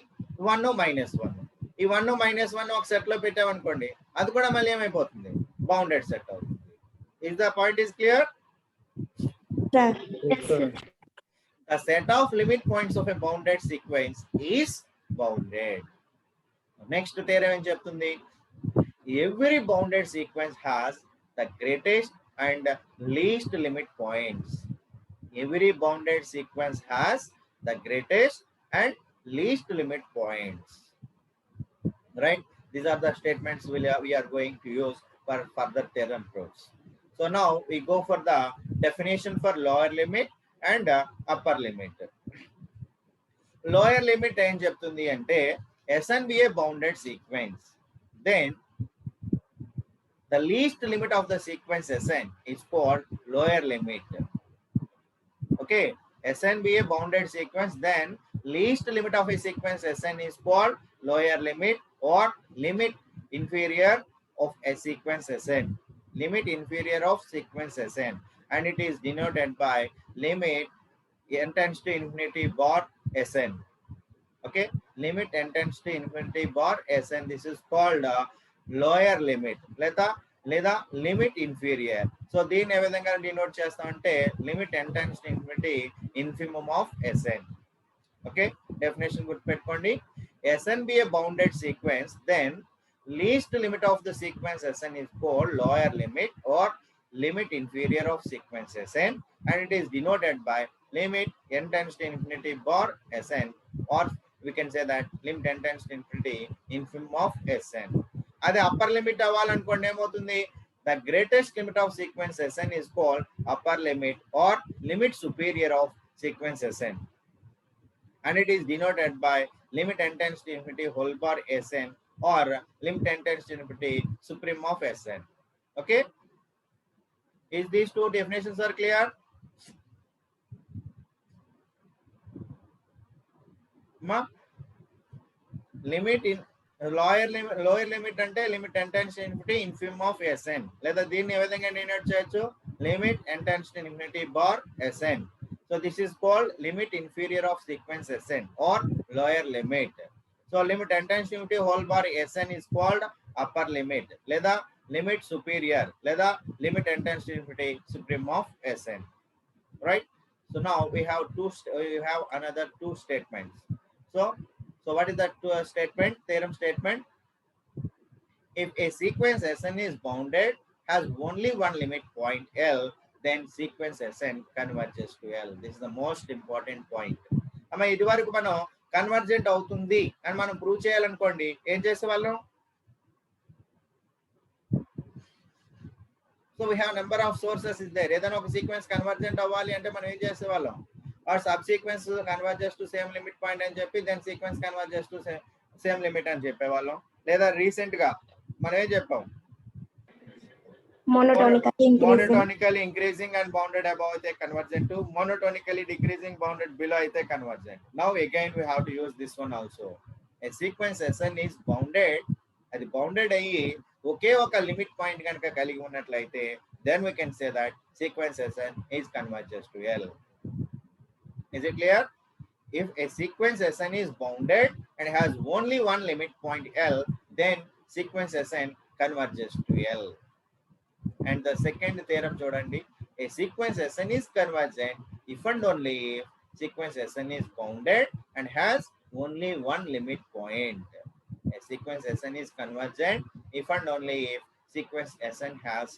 1 -1. ఈ 1 -1 ఒక సెట్ లో పెట్టామనుకోండి, అది కూడా మళ్ళీ ఏమైపోతుంది, బౌండెడ్ సెట్ అవుతుంది. Is the point is clear? Yes, sir. The set of limit points of a bounded sequence is bounded. Next theorem ఏం చెప్తుంది, every bounded sequence has the greatest and least limit points. Every bounded sequence has the greatest and least limit points, right? These are the statements we are going to use for further theorem proofs. So now we go for the definition for lower limit and upper limit. Lower limit ఏం చెప్తుంది అంటే Sn be a bounded sequence, then the least limit of the sequence Sn is called lower limit. Okay, Sn be a bounded sequence, then least limit of a sequence Sn is called lower limit or limit inferior of a sequence Sn. Limit inferior of sequence Sn, and it is denoted by limit n tends to infinity bar Sn. Okay, limit n tends to infinity bar Sn. This is called lower limit లేదా limit inferior. So దీన్ని ఏ విధంగా denote చేస్తామంటే limit n tends to infinity infimum of Sn. Okay, definition గుర్తుపెట్టుకోండి. Sn be a bounded sequence, then least limit of the sequence Sn is called lower limit or limit inferior of sequence Sn, and it is denoted by limit n tends to infinity bar Sn, or we can say that limit n tends to infinity infimum of Sn. అదే upper limit అవ్వాలనుకోండి ఏమవుతుంది, the greatest limit of sequence Sn is called upper limit or limit superior of sequence Sn, and it is denoted by limit n tends to infinity whole bar Sn or limit n tends to infinity supreme of Sn. Okay, is these two definitions are clear? Ma limit in lower limit అంటే limit n tends to infinity infimum of Sn, లేదా దీన్ని ఏ విధంగా denote చేయొచ్చు, limit n tends to infinity bar Sn. So this is called limit inferior of sequence Sn or lower limit. So limit n tends to infinity whole bar Sn is called upper limit, లేదా limit superior, లేదా limit n tends to infinity supreme of Sn, right? So now we have another two statements. So what is that statement, theorem statement? If a sequence Sn is bounded, has only one limit point L, then sequence Sn converges to L. This is the most important point. అమ్మ ఇది వరకు మనం convergent అవుతుంది అని మనం prove చేయాలనుకోండి ఏం చేసేవాళ్ళం, so we have number of sources is there. ఏదైనా ఒక సీక్వెన్స్ కన్వర్జెంట్ అవ్వాలి అంటే మనం ఏం చేసేవాళ్ళం, or subsequence converges to same limit point అని చెప్పి then sequence converges to same limit అని చెప్పేవాళ్ళం. లేదా రీసెంట్ గా మనం ఏం చెప్పాం, monotonically increasing and bounded above అయితే convergent to monotonically decreasing bounded below అయితే convergent. Now again we have to use this one also. A sequence Sn is bounded, అది bounded అయ్యి ఒకే ఒక లిమిట్ పాయింట్ కనుక కలిగి ఉన్నట్లయితే then we can say that sequence Sn is converges to L. Is it clear? If a sequence Sn is bounded and has only one limit point L, then sequence Sn converges to L. And the second theorem చూడండి, a sequence Sn is convergent if and only if sequence Sn is bounded and has only one limit point. A sequence Sn is convergent if and only if sequence Sn has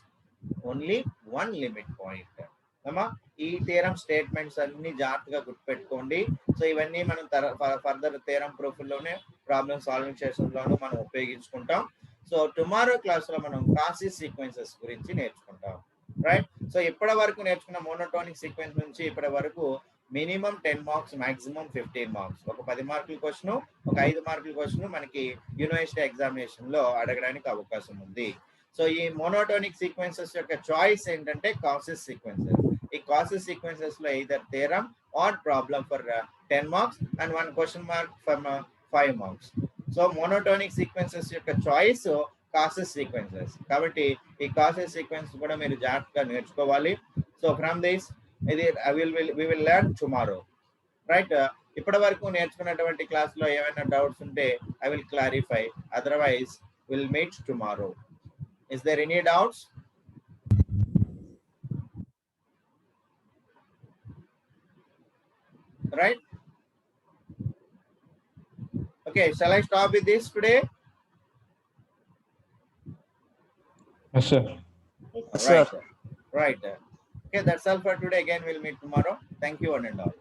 only one limit point. ఈ theorem statements అన్ని జాగ్రత్తగా గుర్తుపెట్టుకోండి. So ఇవన్నీ మనం further theorem proof లోనే problem solving sessions లోనూ మనం ఉపయోగించుకుంటాం. So tomorrow class లో మనం కాసీ సీక్వెన్సెస్ గురించి నేర్చుకుంటాం. రైట్. సో ఇప్పటి వరకు నేర్చుకున్న మోనోటోనిక్ సీక్వెన్స్ నుంచి ఇప్పటి వరకు మినిమం 10 మార్క్స్, మాక్సిమం 15 మార్క్స్. ఒక 10 మార్కుల క్వశ్చన్, ఒక 5 మార్కుల క్వశ్చన్ మనకి యూనివర్సిటీ ఎగ్జామినేషన్ లో అడగడానికి అవకాశం ఉంది. సో ఈ మోనోటోనిక్ సీక్వెన్సెస్ యొక్క చాయిస్ ఏంటంటే కాసెస్ సీక్వెన్సెస్. ఈ కాసెస్ సీక్వెన్సెస్ లో either theorem or problem for 10 marks and 1 question mark for 5 marks. So monotonic sequences యొక్క చాయిస్ కాసెస్ సీక్వెన్సెస్. కాబట్టి ఈ కాసెస్ సీక్వెన్స్ కూడా మీరు జాగ్రత్తగా నేర్చుకోవాలి. సో ఫ్రమ్ దిస్ ఇది we will learn tomorrow. Right. ఇప్పటి వరకు నేర్చుకున్నటువంటి క్లాస్ లో ఏమైనా డౌట్స్ ఉంటే I will clarify. Otherwise we'll meet tomorrow. Is there any doubts? Right. Okay, shall I stop with this today? Yes, sir. Yes, sir. Right. Okay, that's all for today. Again, we'll meet tomorrow. Thank you one and all.